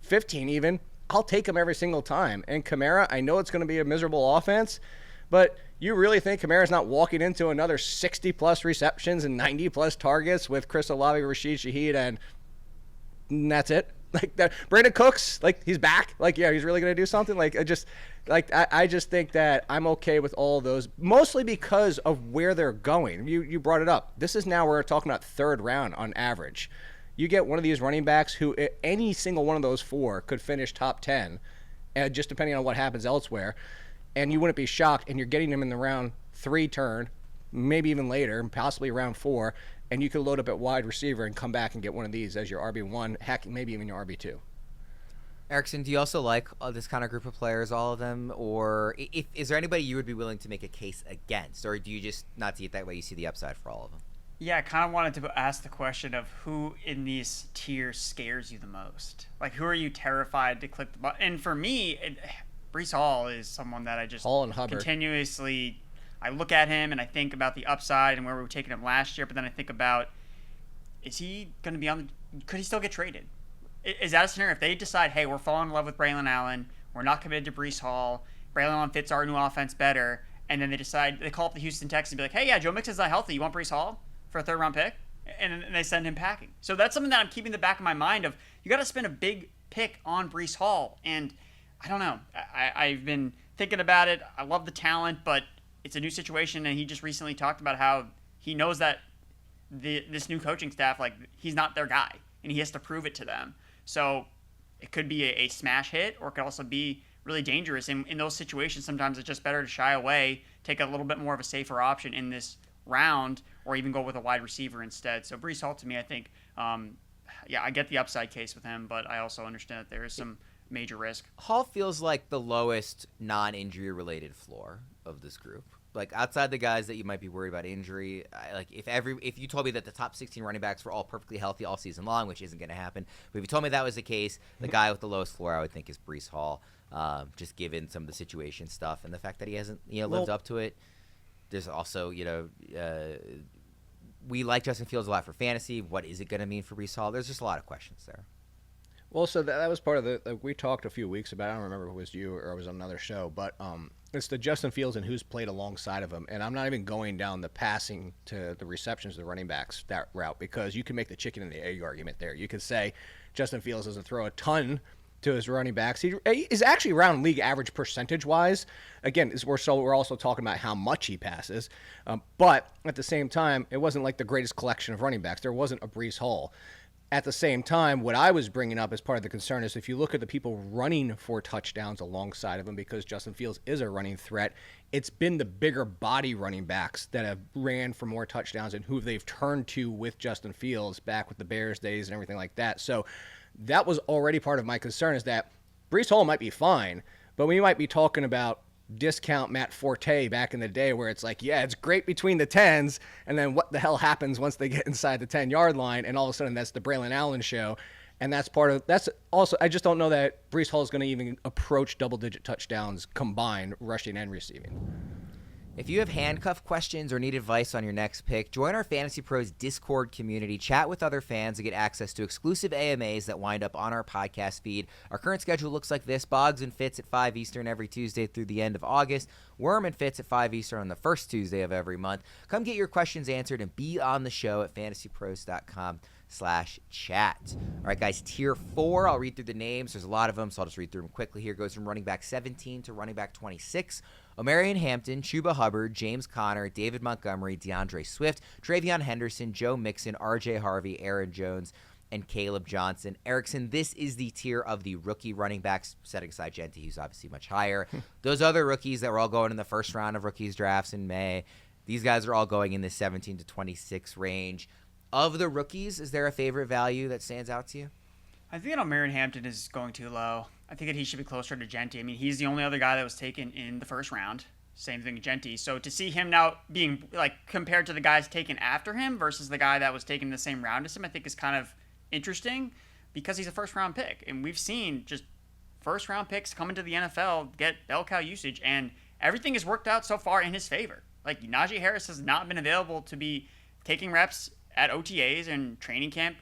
15 even, I'll take him every single time. And Kamara, I know it's going to be a miserable offense, but you really think Kamara's not walking into another 60-plus receptions and 90-plus targets with Chris Olave, Rashid Shaheed, and that's it? That Brandon Cooks, he's back. He's really going to do something. I just think that I'm okay with all those, mostly because of where they're going. You brought it up. This is now we're talking about third round on average. You get one of these running backs who any single one of those 4 could finish top 10, just depending on what happens elsewhere. And you wouldn't be shocked, and you're getting him in the round 3 turn, maybe even later, possibly round 4, and you could load up at wide receiver and come back and get one of these as your RB1, heck, maybe even your RB2. Erickson, do you also like this kind of group of players, all of them? Or is there anybody you would be willing to make a case against? Or do you just not see it that way, you see the upside for all of them? Yeah, I kind of wanted to ask the question of who in these tiers scares you the most? Who are you terrified to click the button? And for me, Breece Hall is someone that I just Hall and Hubbard continuously, I look at him and I think about the upside and where we were taking him last year, but then I think about, is he going to be could he still get traded? Is that a scenario? If they decide, hey, we're falling in love with Braylon Allen, we're not committed to Breece Hall, Braylon Allen fits our new offense better, and then they call up the Houston Texans and be like, hey, yeah, Joe Mixon's not healthy, you want Breece Hall for a third-round pick? And they send him packing. So that's something that I'm keeping in the back of my mind of, you got to spend a big pick on Breece Hall, and I don't know. I've been thinking about it. I love the talent, but it's a new situation, and he just recently talked about how he knows that this new coaching staff, he's not their guy, and he has to prove it to them. So it could be a smash hit, or it could also be really dangerous. And in those situations, sometimes it's just better to shy away, take a little bit more of a safer option in this round, or even go with a wide receiver instead. So Breece Hall, to me, I think, I get the upside case with him, but I also understand that there is some major risk. Hall feels like the lowest non-injury related floor of this group. Outside the guys that you might be worried about injury, if you told me that the top 16 running backs were all perfectly healthy all season long, which isn't going to happen, but if you told me that was the case, the guy with the lowest floor I would think is Breece Hall. just given some of the situation stuff and the fact that he hasn't lived up to it. There's also, we like Justin Fields a lot for fantasy. What is it going to mean for Breece Hall? There's just a lot of questions there. Well, so that was part of we talked a few weeks about, I don't remember if it was you or it was on another show, but it's the Justin Fields and who's played alongside of him. And I'm not even going down the passing to the receptions, the running backs, that route, because you can make the chicken and the egg argument there. You could say Justin Fields doesn't throw a ton to his running backs. He is actually around league average percentage-wise. Again, we're also talking about how much he passes. But at the same time, it wasn't like the greatest collection of running backs. There wasn't a Breece Hall. At the same time, what I was bringing up as part of the concern is if you look at the people running for touchdowns alongside of him, because Justin Fields is a running threat, it's been the bigger body running backs that have ran for more touchdowns and who they've turned to with Justin Fields back with the Bears days and everything like that. So that was already part of my concern, is that Breece Hall might be fine, but we might be talking about discount Matt Forte back in the day where it's like, yeah, it's great between the 10s, and then what the hell happens once they get inside the 10-yard line, and all of a sudden that's the Braylon Allen show. And that's also, I just don't know that Breece Hall is going to even approach double-digit touchdowns combined, rushing and receiving. If you have handcuff questions or need advice on your next pick, join our Fantasy Pros Discord community, chat with other fans, and get access to exclusive AMAs that wind up on our podcast feed. Our current schedule looks like this: Boggs and Fitz at 5 Eastern every Tuesday through the end of August, Worm and Fitz at 5 Eastern on the first Tuesday of every month. Come get your questions answered and be on the show at fantasypros.com/chat. All right, guys, tier 4, I'll read through the names. There's a lot of them, so I'll just read through them quickly here. It goes from running back 17 to running back 26. Omarion Hampton, Chuba Hubbard, James Conner, David Montgomery, DeAndre Swift, Travion Henderson, Joe Mixon, RJ Harvey, Aaron Jones, and Caleb Johnson. Erickson, this is the tier of the rookie running backs, setting aside Genti, who's obviously much higher. Those other rookies that were all going in the first round of rookies drafts in May, these guys are all going in the 17 to 26 range. Of the rookies, is there a favorite value that stands out to you? I think that Omarion Hampton is going too low. I think that he should be closer to Genti. I mean, he's the only other guy that was taken in the first round. Same thing with Genti. So to see him now being compared to the guys taken after him versus the guy that was taken in the same round as him, I think is kind of interesting because he's a first round pick. And we've seen just first round picks come into the NFL, get bell cow usage, and everything has worked out so far in his favor. Like, Najee Harris has not been available to be taking reps at OTAs and training camp.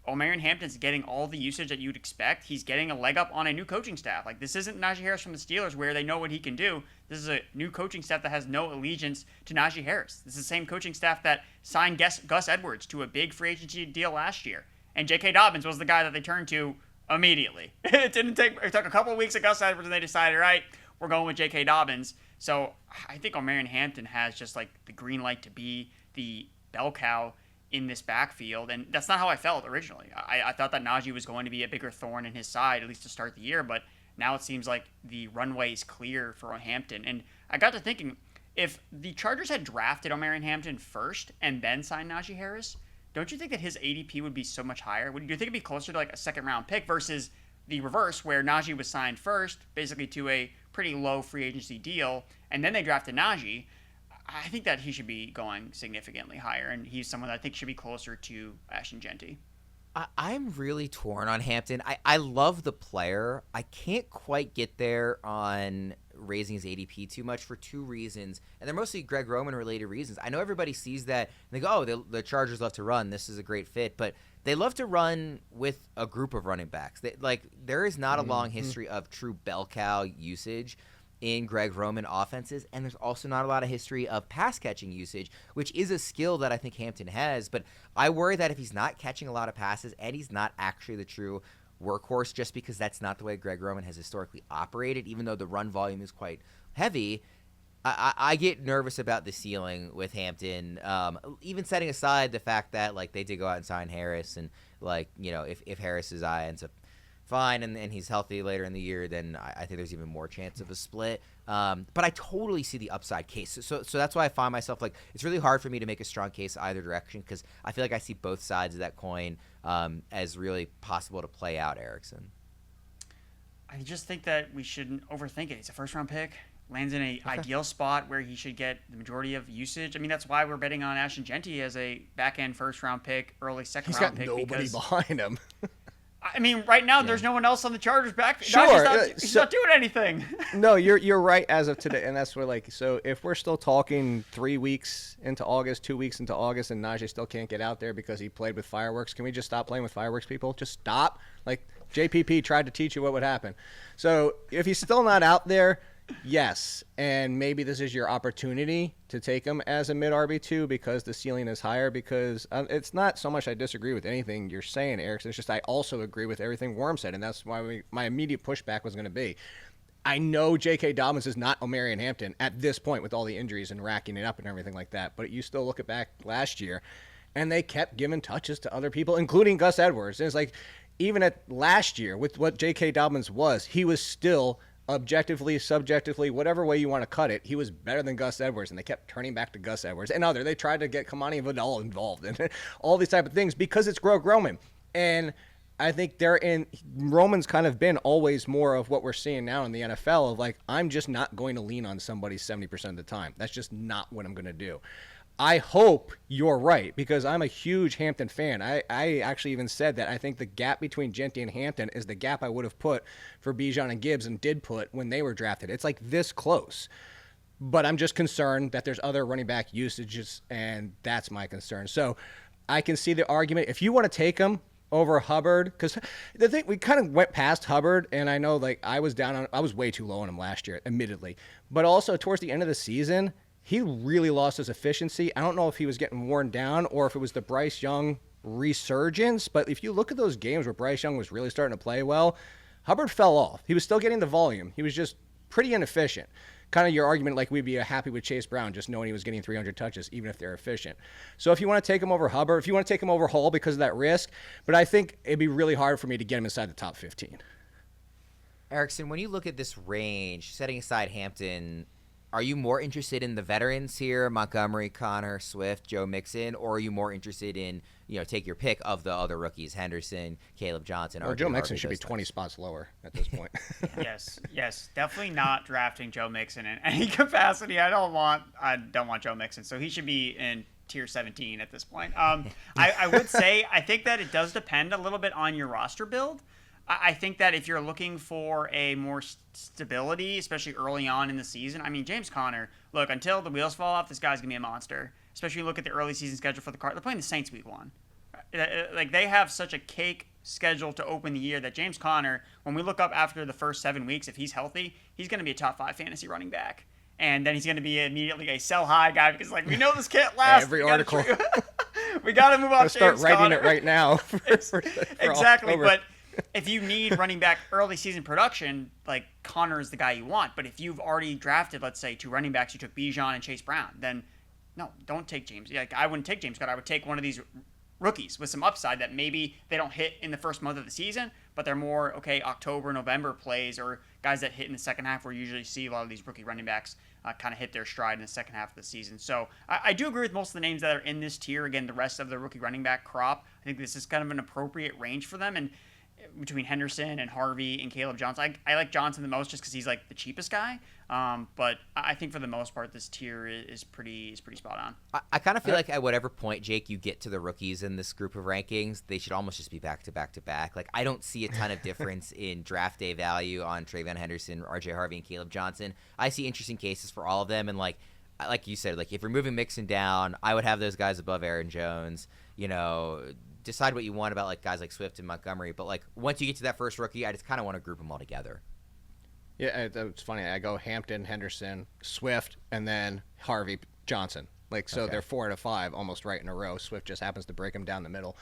Omarion Hampton's getting all the usage that you'd expect. He's getting a leg up on a new coaching staff. Like, this isn't Najee Harris from the Steelers where they know what he can do. This is a new coaching staff that has no allegiance to Najee Harris. This is the same coaching staff that signed Gus Edwards to a big free agency deal last year. And J.K. Dobbins was the guy that they turned to immediately. It took a couple of weeks of Gus Edwards and they decided, right, we're going with J.K. Dobbins. So I think Omarion Hampton has just like the green light to be the bell cow in this backfield, and that's not how I felt originally. I thought that Najee was going to be a bigger thorn in his side, at least to start the year, but now it seems like the runway is clear for Hampton. And I got to thinking, if the Chargers had drafted Omarion Hampton first and then signed Najee Harris, don't you think that his ADP would be so much higher? Do you think it'd be closer to like a second-round pick versus the reverse, where Najee was signed first, basically to a pretty low free agency deal, and then they drafted Najee? I think that he should be going significantly higher, and he's someone that I think should be closer to Ashton Genti. I'm really torn on Hampton. I love the player. I can't quite get there on raising his ADP too much for two reasons, and they're mostly Greg Roman-related reasons. I know everybody sees that, and they go, oh, the Chargers love to run. This is a great fit, but they love to run with a group of running backs. There is not a long history of true bell cow usage in Greg Roman offenses, and there's also not a lot of history of pass catching usage, which is a skill that I think Hampton has, but I worry that if he's not catching a lot of passes and he's not actually the true workhorse, just because that's not the way Greg Roman has historically operated, even though the run volume is quite heavy, I get nervous about the ceiling with Hampton, even setting aside the fact that they did go out and sign Harris, and if Harris's eye ends up fine and he's healthy later in the year, then I think there's even more chance of a split. But I totally see the upside case. So that's why I find myself it's really hard for me to make a strong case either direction, because I feel like I see both sides of that coin as really possible to play out, Erickson. I just think that we shouldn't overthink it. He's a first-round pick. Lands in an ideal spot where he should get the majority of usage. I mean, that's why we're betting on Ashton Genti as a back-end first-round pick, early second-round pick. He's got nobody behind him. I mean, right now there's no one else on the Chargers back. Sure, He's not doing anything. No, you're right as of today, and that's where so if we're still talking 3 weeks into August, 2 weeks into August, and Najee still can't get out there because he played with fireworks, can we just stop playing with fireworks, people? Just stop. Like JPP tried to teach you what would happen. So if he's still not out there, yes, and maybe this is your opportunity to take him as a mid RB2 because the ceiling is higher. Because it's not so much I disagree with anything you're saying, Eric. It's just I also agree with everything Worm said, and that's why my immediate pushback was going to be. I know J.K. Dobbins is not Omarion Hampton at this point with all the injuries and racking it up and everything like that, but you still look at back last year, and they kept giving touches to other people, including Gus Edwards. And it's like even at last year with what J.K. Dobbins was, he was still objectively, subjectively, whatever way you want to cut it, he was better than Gus Edwards, and they kept turning back to Gus Edwards. And they tried to get Kamani Vidal involved and all these type of things because it's Greg Roman. And I think Roman's kind of been always more of what we're seeing now in the NFL of like, I'm just not going to lean on somebody 70% of the time. That's just not what I'm going to do. I hope you're right because I'm a huge Hampton fan. I actually even said that I think the gap between Genty and Hampton is the gap I would have put for Bijan and Gibbs and did put when they were drafted. It's like this close. But I'm just concerned that there's other running back usages, and that's my concern. So I can see the argument. If you want to take him over Hubbard, because the thing, we kind of went past Hubbard, and I know like I was way too low on him last year, admittedly. But also towards the end of the season, he really lost his efficiency. I don't know if he was getting worn down or if it was the Bryce Young resurgence, but if you look at those games where Bryce Young was really starting to play well, Hubbard fell off. He was still getting the volume. He was just pretty inefficient. Kind of your argument like we'd be happy with Chase Brown just knowing he was getting 300 touches, even if they're efficient. So if you want to take him over Hubbard, if you want to take him over Hall because of that risk, but I think it'd be really hard for me to get him inside the top 15. Erickson, when you look at this range, setting aside Hampton, are you more interested in the veterans here, Montgomery, Connor, Swift, Joe Mixon, or are you more interested in, take your pick of the other rookies, Henderson, Caleb Johnson, or Joe Mixon should be 20 spots lower at this point. Yes, definitely not drafting Joe Mixon in any capacity. I don't want Joe Mixon, so he should be in tier 17 at this point. I would say I think that it does depend a little bit on your roster build. I think that if you're looking for a more stability, especially early on in the season, I mean, James Conner, look, until the wheels fall off, this guy's going to be a monster. Especially when you look at the early season schedule for the Cardinals. They're playing the Saints week 1. Like, they have such a cake schedule to open the year that James Conner, when we look up after the first 7 weeks, if he's healthy, he's going to be a top 5 fantasy running back. And then he's going to be immediately a sell high guy because, like, we know this can't last. Every article. We got to move on. Start writing Conner. It right now. Exactly, but if you need running back early season production, like Connor is the guy you want. But if you've already drafted, let's say, 2 running backs, you took Bijan and Chase Brown, then no, don't take James. Like, I wouldn't take James Conner. I would take one of these rookies with some upside that maybe they don't hit in the first month of the season, but they're more, October, November plays, or guys that hit in the second half where you usually see a lot of these rookie running backs kind of hit their stride in the second half of the season. So I do agree with most of the names that are in this tier. Again, the rest of the rookie running back crop, I think this is kind of an appropriate range for them. And between Henderson and Harvey and Caleb Johnson, I like Johnson the most just because he's like the cheapest guy. But I think for the most part, this tier is pretty spot on. I kind of feel like at whatever point, Jake, you get to the rookies in this group of rankings, they should almost just be back to back to back. Like, I don't see a ton of difference in draft day value on Trayvon Henderson, RJ Harvey, and Caleb Johnson. I see interesting cases for all of them. And like you said, like if you're moving Mixon down, I would have those guys above Aaron Jones. Decide what you want about like guys like Swift and Montgomery, but like once you get to that first rookie, I just kind of want to group them all together. Yeah, it's funny. I go Hampton, Henderson, Swift, and then Harvey, Johnson. So they're 4 out of 5 almost right in a row. Swift just happens to break them down the middle.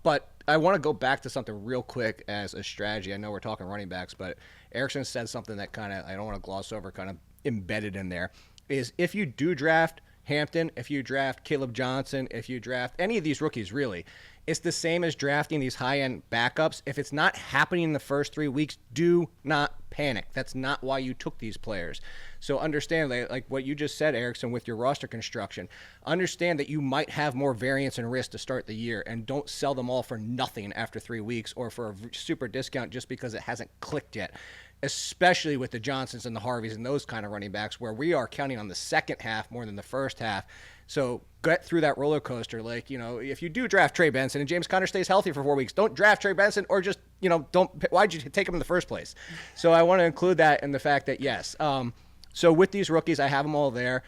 But I want to go back to something real quick as a strategy. I know we're talking running backs, but Erickson said something that kind of I don't want to gloss over, kind of embedded in there, is if you do draft Hampton, if you draft Caleb Johnson, if you draft any of these rookies, really, it's the same as drafting these high-end backups. If it's not happening in the first 3 weeks, do not panic. That's not why you took these players. So understand, like what you just said, Erickson, with your roster construction, understand that you might have more variance and risk to start the year, and don't sell them all for nothing after 3 weeks or for a super discount just because it hasn't clicked yet. especially with the Johnsons and the Harveys and those kind of running backs, where we are counting on the second half more than the first half. So get through that roller coaster. Like, if you do draft Trey Benson and James Conner stays healthy for 4 weeks, don't draft Trey Benson, or just, why'd you take him in the first place? So I want to include that in the fact that, yes. So with these rookies, I have them all there.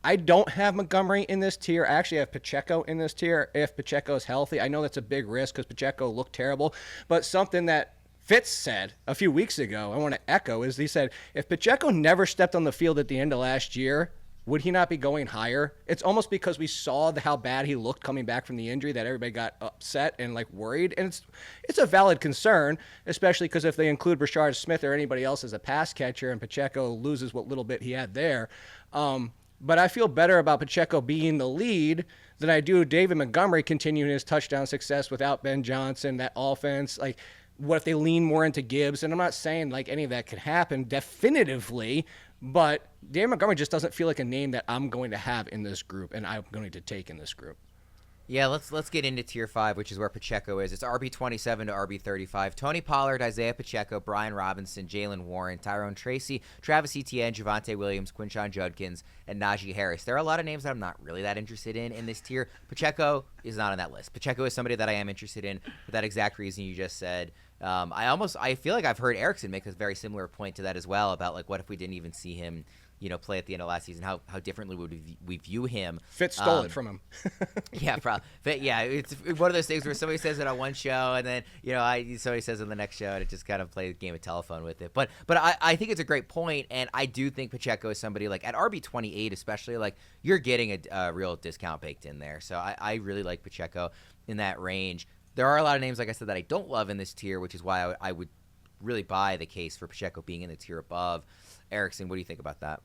I don't have Montgomery in this tier. I actually have Pacheco in this tier if Pacheco is healthy. I know that's a big risk because Pacheco looked terrible, but something that Fitz said a few weeks ago, I want to echo, is he said, if Pacheco never stepped on the field at the end of last year, would he not be going higher? It's almost because we saw how bad he looked coming back from the injury that everybody got upset and worried. And it's a valid concern, especially because if they include Rashard Smith or anybody else as a pass catcher and Pacheco loses what little bit he had there. But I feel better about Pacheco being the lead than I do David Montgomery continuing his touchdown success without Ben Johnson, that offense. What if they lean more into Gibbs? And I'm not saying any of that could happen definitively, but David Montgomery just doesn't feel like a name that I'm going to have in this group and I'm going to take in this group. Yeah, let's get into tier 5, which is where Pacheco is. It's RB27 to RB35. Tony Pollard, Isaiah Pacheco, Brian Robinson, Jalen Warren, Tyrone Tracy, Travis Etienne, Javonte Williams, Quinshon Judkins, and Najee Harris. There are a lot of names that I'm not really that interested in this tier. Pacheco is not on that list. Pacheco is somebody that I am interested in for that exact reason you just said. I feel like I've heard Erickson make a very similar point to that as well about what if we didn't even see him play at the end of last season, how differently would we view him. Fitz stole it from him. Yeah, probably. But yeah, it's one of those things where somebody says it on one show and then somebody says it on the next show, and it just kind of plays a game of telephone with it. But I think it's a great point, and I do think Pacheco is somebody at RB28 especially, you're getting a real discount baked in there. So I really like Pacheco in that range. There are a lot of names, like I said, that I don't love in this tier, which is why I would really buy the case for Pacheco being in the tier above. Erickson, what do you think about that?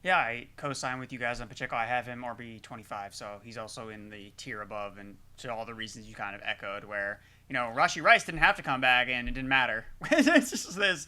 Yeah, I co-sign with you guys on Pacheco. I have him RB25, so he's also in the tier above, and to all the reasons you kind of echoed, where Rashee Rice didn't have to come back and it didn't matter. It's just this.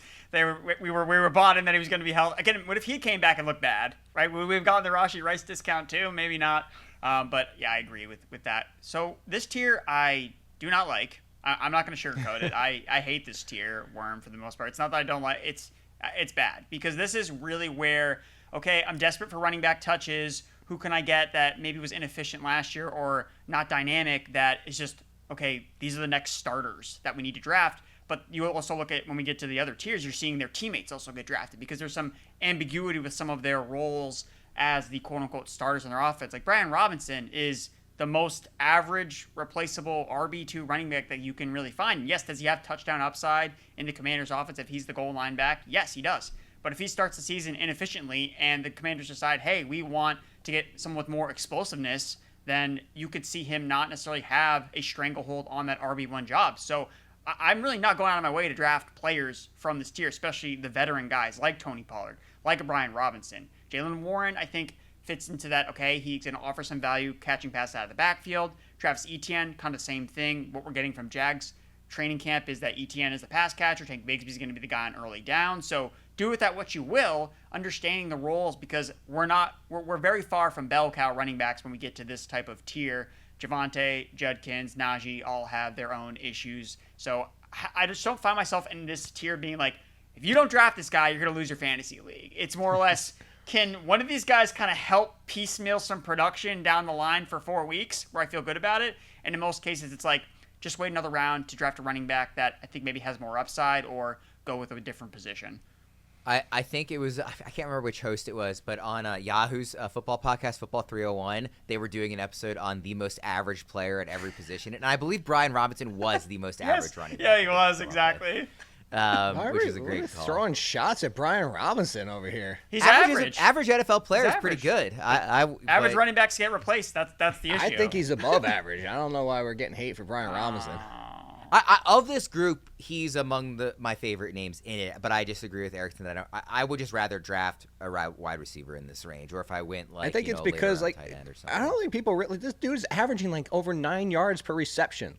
We were bought in that he was going to be held again. What if he came back and looked bad? Right? We've gotten the Rashee Rice discount too. Maybe not. But yeah, I agree with that. So this tier I do not like. I'm not going to sugarcoat it. I hate this tier, Worm, for the most part. It's not that I don't like it. It's bad because this is really where, okay, I'm desperate for running back touches. Who can I get that maybe was inefficient last year or not dynamic, that is just, okay, these are the next starters that we need to draft. But you also look at when we get to the other tiers, you're seeing their teammates also get drafted because there's some ambiguity with some of their roles as the quote-unquote starters in their offense. Like Brian Robinson is the most average replaceable RB2 running back that you can really find. Yes, does he have touchdown upside in the Commanders' offense if he's the goal line back? Yes, he does. But if he starts the season inefficiently and the Commanders decide, hey, we want to get someone with more explosiveness, then you could see him not necessarily have a stranglehold on that RB1 job. So I'm really not going out of my way to draft players from this tier, especially the veteran guys like Tony Pollard, like a Brian Robinson. Jalen Warren, I think, fits into that, okay, he's going to offer some value catching passes out of the backfield. Travis Etienne, kind of the same thing. What we're getting from Jags training camp is that Etienne is the pass catcher. Tank Bigsby's going to be the guy on early down. So do with that what you will, understanding the roles, because we're very far from bell cow running backs when we get to this type of tier. Javonte, Judkins, Najee all have their own issues. So I just don't find myself in this tier being like, if you don't draft this guy, you're going to lose your fantasy league. It's more or less, can one of these guys kind of help piecemeal some production down the line for 4 weeks where I feel good about it? And in most cases, it's like, just wait another round to draft a running back that I think maybe has more upside, or go with a different position. I think it was, I can't remember which host it was, but on Yahoo's football podcast, Football 301, they were doing an episode on the most average player at every position. And I believe Brian Robinson was the most average running back. Yeah, he was, exactly. Which is a great call. Throwing shots at Brian Robinson over here. He's average. Average NFL player is pretty good. Average running backs get replaced. That's the issue. I think he's above average. I don't know why we're getting hate for Brian Robinson. Of this group, he's among my favorite names in it, but I disagree with Erickson that I would just rather draft a wide receiver in this range, or if I went I think it's because tight end or something. I don't think people really. This dude's averaging over 9 yards per reception.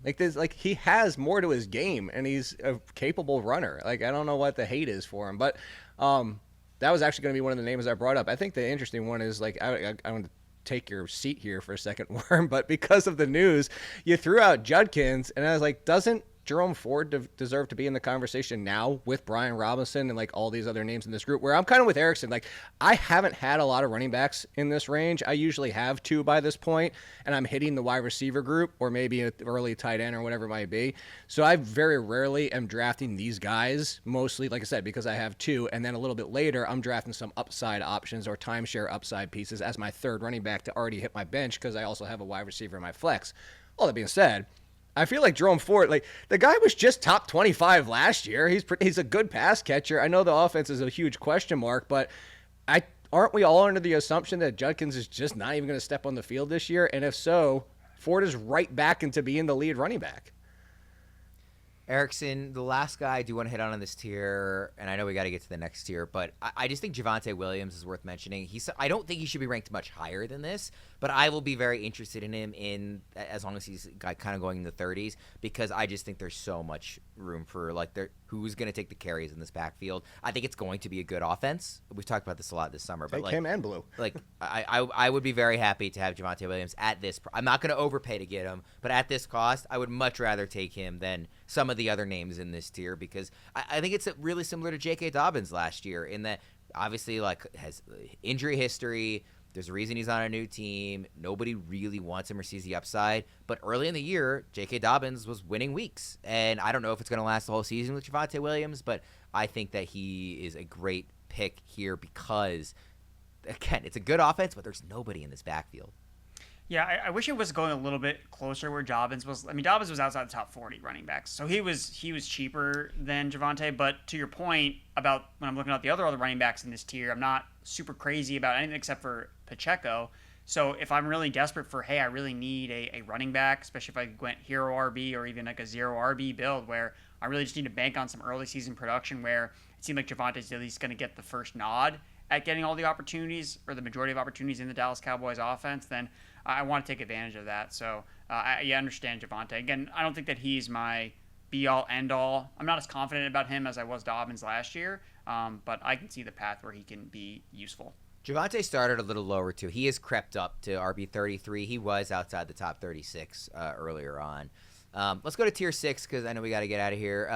He has more to his game, and he's a capable runner. I don't know what the hate is for him, but that was actually going to be one of the names I brought up. I think the interesting one is I want to take your seat here for a second, Worm, but because of the news, you threw out Judkins, and I was like, doesn't Jerome Ford deserve to be in the conversation now with Brian Robinson and like all these other names in this group, where I'm kind of with Erickson. Like, I haven't had a lot of running backs in this range. I usually have 2 by this point, and I'm hitting the wide receiver group or maybe an early tight end or whatever it might be. So I very rarely am drafting these guys, mostly, like I said, because I have 2, and then a little bit later, I'm drafting some upside options or timeshare upside pieces as my third running back to already hit my bench, because I also have a wide receiver in my flex. All that being said, I feel like Jerome Ford, like, the guy was just top 25 last year. He's a good pass catcher. I know the offense is a huge question mark, but aren't we all under the assumption that Judkins is just not even going to step on the field this year? And if so, Ford is right back into being the lead running back. Erickson, the last guy I do want to hit on this tier, and I know we got to get to the next tier, but I just think Javonte Williams is worth mentioning. I don't think he should be ranked much higher than this, but I will be very interested in him as long as he's kind of going in the 30s, because I just think there's so much room for who's going to take the carries in this backfield. I think it's going to be a good offense. We've talked about this a lot this summer, but Take him and Blue. I would be very happy to have Javonte Williams at this. I'm not going to overpay to get him, but at this cost, I would much rather take him than some of the other names in this tier, because I think it's really similar to J.K. Dobbins last year in that obviously has injury history. There's a reason he's on a new team. Nobody really wants him or sees the upside. But early in the year, J.K. Dobbins was winning weeks. And I don't know if it's going to last the whole season with Javonte Williams, but I think that he is a great pick here because, again, it's a good offense, but there's nobody in this backfield. Yeah, I wish it was going a little bit closer where Dobbins was. I mean, Dobbins was outside the top 40 running backs, so he was cheaper than Javonte. But to your point about when I'm looking at the other running backs in this tier, I'm not super crazy about anything except for Pacheco. So if I'm really desperate for, hey, I really need a running back, especially if I went hero RB or even like a zero RB build where I really just need to bank on some early season production where it seemed like Javonte's at least going to get the first nod at getting all the opportunities or the majority of opportunities in the Dallas Cowboys offense, then I want to take advantage of that. So I understand Javonte. Again, I don't think that he's my be-all, end-all. I'm not as confident about him as I was Dobbins last year, but I can see the path where he can be useful. Javonte started a little lower, too. He has crept up to RB33. He was outside the top 36 earlier on. Let's go to Tier 6 because I know we got to get out of here.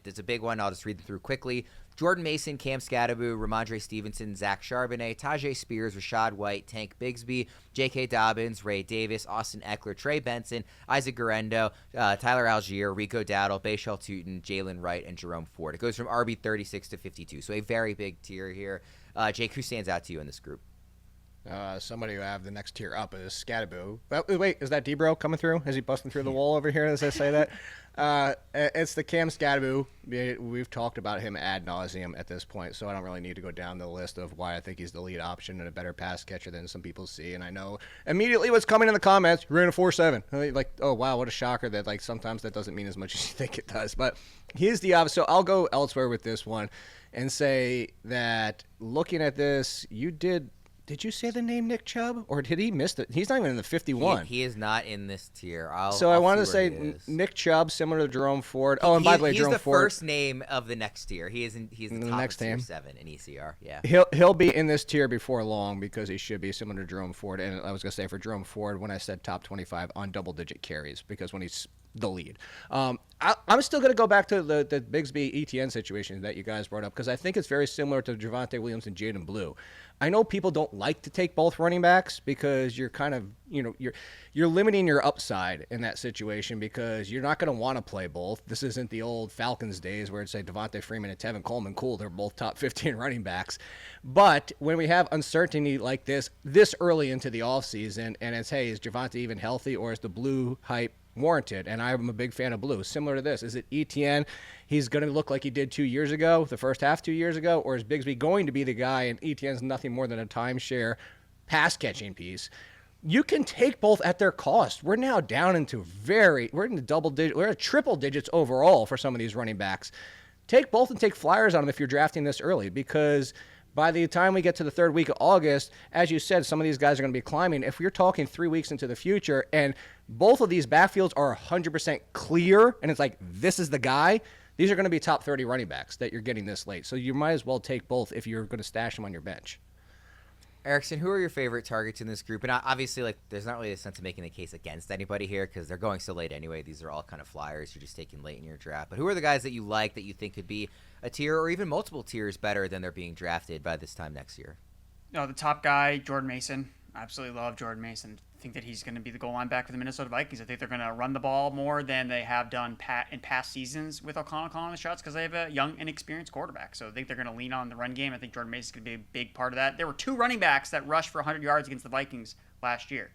It's a big one. I'll just read them through quickly. Jordan Mason, Cam Scatterbo, Ramondre Stevenson, Zach Charbonnet, Tajay Spears, Rashad White, Tank Bigsby, J.K. Dobbins, Ray Davis, Austin Eckler, Trey Benson, Isaac Guerrero, Tyler Algier, Rico Dowdle, Bashal Tutin, Jalen Wright, and Jerome Ford. It goes from RB 36 to 52, so a very big tier here. Jake, who stands out to you in this group? Somebody who have the next tier up is Scatterbo. Wait, is that Debro coming through? Is he busting through the wall over here as I say that? It's the Cam Scatterbo. We've talked about him ad nauseum at this point, so I don't really need to go down the list of why I think he's the lead option and a better pass catcher than some people see. And I know immediately what's coming in the comments, ran a 4.7. Like, oh, wow, what a shocker that, like, sometimes that doesn't mean as much as you think it does. But he's the opposite. So I'll go elsewhere with this one and say that looking at this, Did you say the name Nick Chubb, or did he miss it? He's not even in the 51. He is not in this tier. I want to say Nick Chubb, similar to Jerome Ford. Oh, and by the way, Jerome Ford. He's the first name of the next tier. He's the top next of tier name. 7 in ECR. Yeah. He'll be in this tier before long because he should be similar to Jerome Ford. And I was going to say for Jerome Ford when I said top 25 on double-digit carries because when he's the lead. I'm still going to go back to the Bigsby ETN situation that you guys brought up because I think it's very similar to Javonte Williams and Jaden Blue. I know people don't like to take both running backs because you're kind of, you're limiting your upside in that situation because you're not going to want to play both. This isn't the old Falcons days where it's like Devontae Freeman and Tevin Coleman. Cool, they're both top 15 running backs. But when we have uncertainty like this early into the offseason and it's, hey, is Javonte even healthy or is the Blue hype warranted? And I'm a big fan of Blue. Similar to this, is it ETN? He's going to look like he did 2 years ago, the first half 2 years ago, or is Bigsby going to be the guy and ETN's nothing more than a timeshare pass catching piece? You can take both at their cost. We're now down into we're in the double digit, we're at triple digits overall for some of these running backs. Take both and take flyers on them if you're drafting this early because by the time we get to the third week of August, as you said, some of these guys are going to be climbing. If you're talking 3 weeks into the future and both of these backfields are 100% clear and it's like, this is the guy, these are going to be top 30 running backs that you're getting this late. So you might as well take both if you're going to stash them on your bench. Erickson, who are your favorite targets in this group? And obviously, like, there's not really a sense of making a case against anybody here because they're going so late anyway. These are all kind of flyers you're just taking late in your draft. But who are the guys that you like that you think could be a tier or even multiple tiers better than they're being drafted by this time next year? No, the top guy, Jordan Mason. I absolutely love Jordan Mason. I think that he's going to be the goal line back for the Minnesota Vikings. I think they're going to run the ball more than they have done in past seasons with O'Connell calling the shots because they have a young, inexperienced quarterback. So I think they're going to lean on the run game. I think Jordan Mason's going to be a big part of that. There were 2 running backs that rushed for 100 yards against the Vikings last year.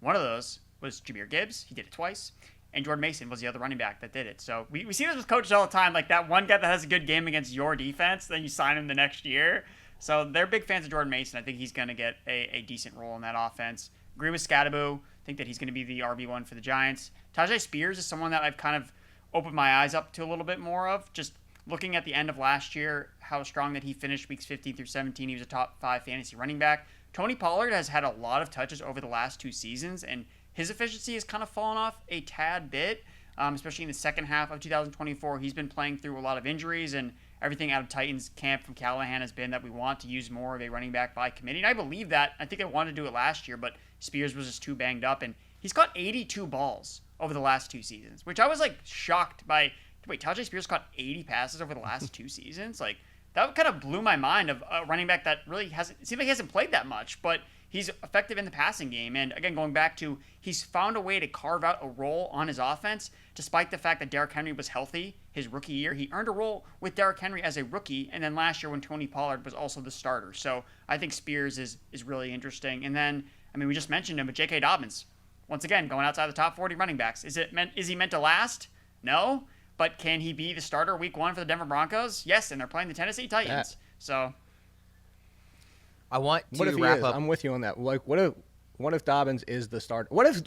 One of those was Jahmyr Gibbs. He did it twice. And Jordan Mason was the other running back that did it. So we see this with coaches all the time. Like that one guy that has a good game against your defense, then you sign him the next year. So they're big fans of Jordan Mason. I think he's going to get a decent role in that offense. Agree with Scadaboo. I think that he's going to be the RB1 for the Giants. Tajay Spears is someone that I've kind of opened my eyes up to a little bit more of. Just looking at the end of last year, how strong that he finished weeks 15 through 17. He was a top 5 fantasy running back. Tony Pollard has had a lot of touches over the last 2 seasons, and his efficiency has kind of fallen off a tad bit, especially in the second half of 2024. He's been playing through a lot of injuries, and everything out of Titans camp from Callahan has been that we want to use more of a running back by committee. And I believe that. I think they wanted to do it last year, but Spears was just too banged up. And he's caught 82 balls over the last 2 seasons, which I was like shocked by. Wait, Tajay Spears caught 80 passes over the last 2 seasons? Like, that kind of blew my mind of a running back that really hasn't, it seems like he hasn't played that much, but he's effective in the passing game. And again, going back to, he's found a way to carve out a role on his offense, despite the fact that Derrick Henry was healthy his rookie year. He earned a role with Derrick Henry as a rookie, and then last year when Tony Pollard was also the starter. So I think Spears is really interesting. And then, I mean, we just mentioned him, but J.K. Dobbins, once again, going outside the top 40 running backs. Is he meant to last? No. But can he be the starter week 1 for the Denver Broncos? Yes, and they're playing the Tennessee Titans. So I want to what if wrap he is? up. I'm with you on that. Like, what if Dobbins is the starter? What if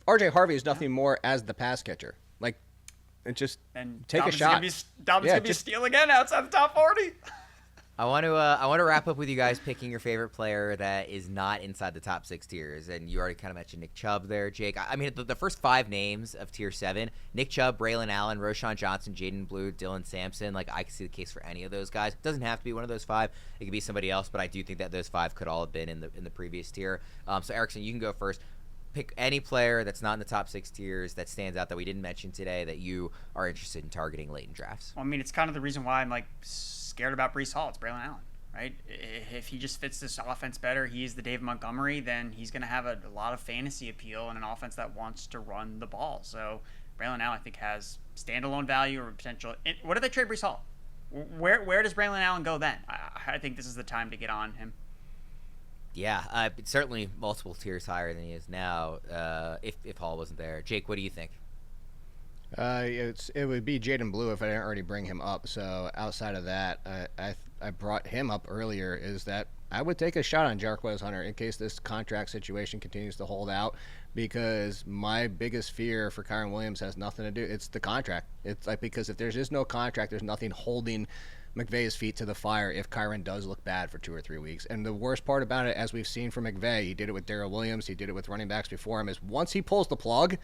RJ Harvey is nothing more as the pass catcher? Like, it just take Dobbins a shot. Dobbins gonna be a steal again outside the top 40. I want to wrap up with you guys picking your favorite player that is not inside the top 6 tiers, and you already kind of mentioned Nick Chubb there, Jake. I mean, the first 5 names of tier 7: Nick Chubb, Braylon Allen, Roshan Johnson, Jaden Blue, Dylan Sampson. Like, I can see the case for any of those guys. It doesn't have to be one of those 5. It could be somebody else, but I do think that those 5 could all have been in the previous tier. So Erickson, you can go first. Pick any player that's not in the top 6 tiers that stands out that we didn't mention today that you are interested in targeting late in drafts. Well, I mean, it's kind of the reason why I'm like scared about Breece Hall. It's Braylon Allen, right? If he just fits this offense better, he's the Dave Montgomery, then he's going to have a lot of fantasy appeal in an offense that wants to run the ball. So Braylon Allen, I think, has standalone value or potential. What if they trade Breece Hall? Where does Braylon Allen go then? I think this is the time to get on him. Yeah, it's certainly multiple tiers higher than he is now. If Hall wasn't there, Jake, what do you think? It would be Jaden Blue if I didn't already bring him up. So outside of that, I brought him up earlier. Is that I would take a shot on Jarquez Hunter in case this contract situation continues to hold out, because my biggest fear for Kyren Williams has nothing to do. It's the contract. It's like, because if there's just no contract, there's nothing holding McVay's feet to the fire if Kyren does look bad for 2 or 3 weeks. And the worst part about it, as we've seen from McVay, he did it with Darrell Williams, he did it with running backs before him, is once he pulls the plug,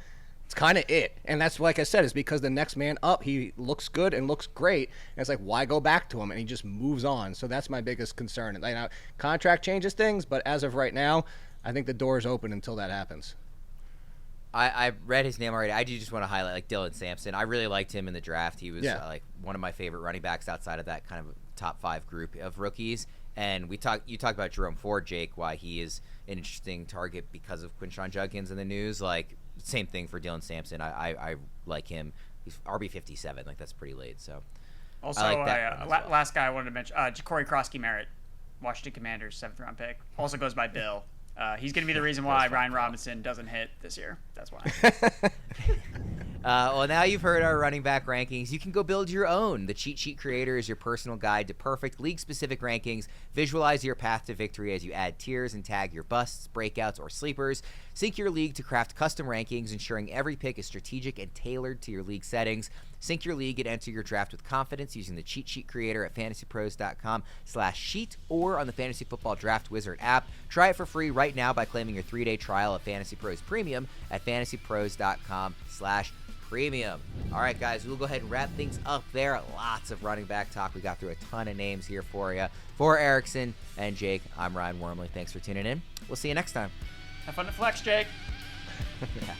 it's kind of it. And that's, like I said, is because the next man up, he looks good and looks great. And it's like, why go back to him? And he just moves on. So that's my biggest concern. Like, contract changes things, but as of right now, I think the door is open until that happens. I read his name already. I do just want to highlight like Dylan Sampson. I really liked him in the draft. He was like one of my favorite running backs outside of that kind of top 5 group of rookies. And you talked about Jerome Ford, Jake, why he is an interesting target because of Quinshon Judkins in the news. Like, same thing for Dylan Sampson. I like him. He's RB 57. Like, that's pretty late. So also, I like that well. Last guy I wanted to mention, Ja'Cory Krosky-Merritt, Washington Commanders, 7th round pick. Also goes by Bill. He's going to be the reason why Ryan Robinson doesn't hit this year. That's why. Well, now you've heard our running back rankings. You can go build your own. The Cheat Sheet Creator is your personal guide to perfect league-specific rankings. Visualize your path to victory as you add tiers and tag your busts, breakouts, or sleepers. Sync your league to craft custom rankings, ensuring every pick is strategic and tailored to your league settings. Sync your league and enter your draft with confidence using the Cheat Sheet Creator at fantasypros.com/sheet or on the Fantasy Football Draft Wizard app. Try it for free right now by claiming your 3-day trial of Fantasy Pros Premium at fantasypros.com/premium. Premium. All right, guys, we'll go ahead and wrap things up there. Lots of running back talk. We got through a ton of names here for you. For Erickson and Jake, I'm Ryan Wormeli. Thanks for tuning in. We'll see you next time. Have fun to flex, Jake. Yeah.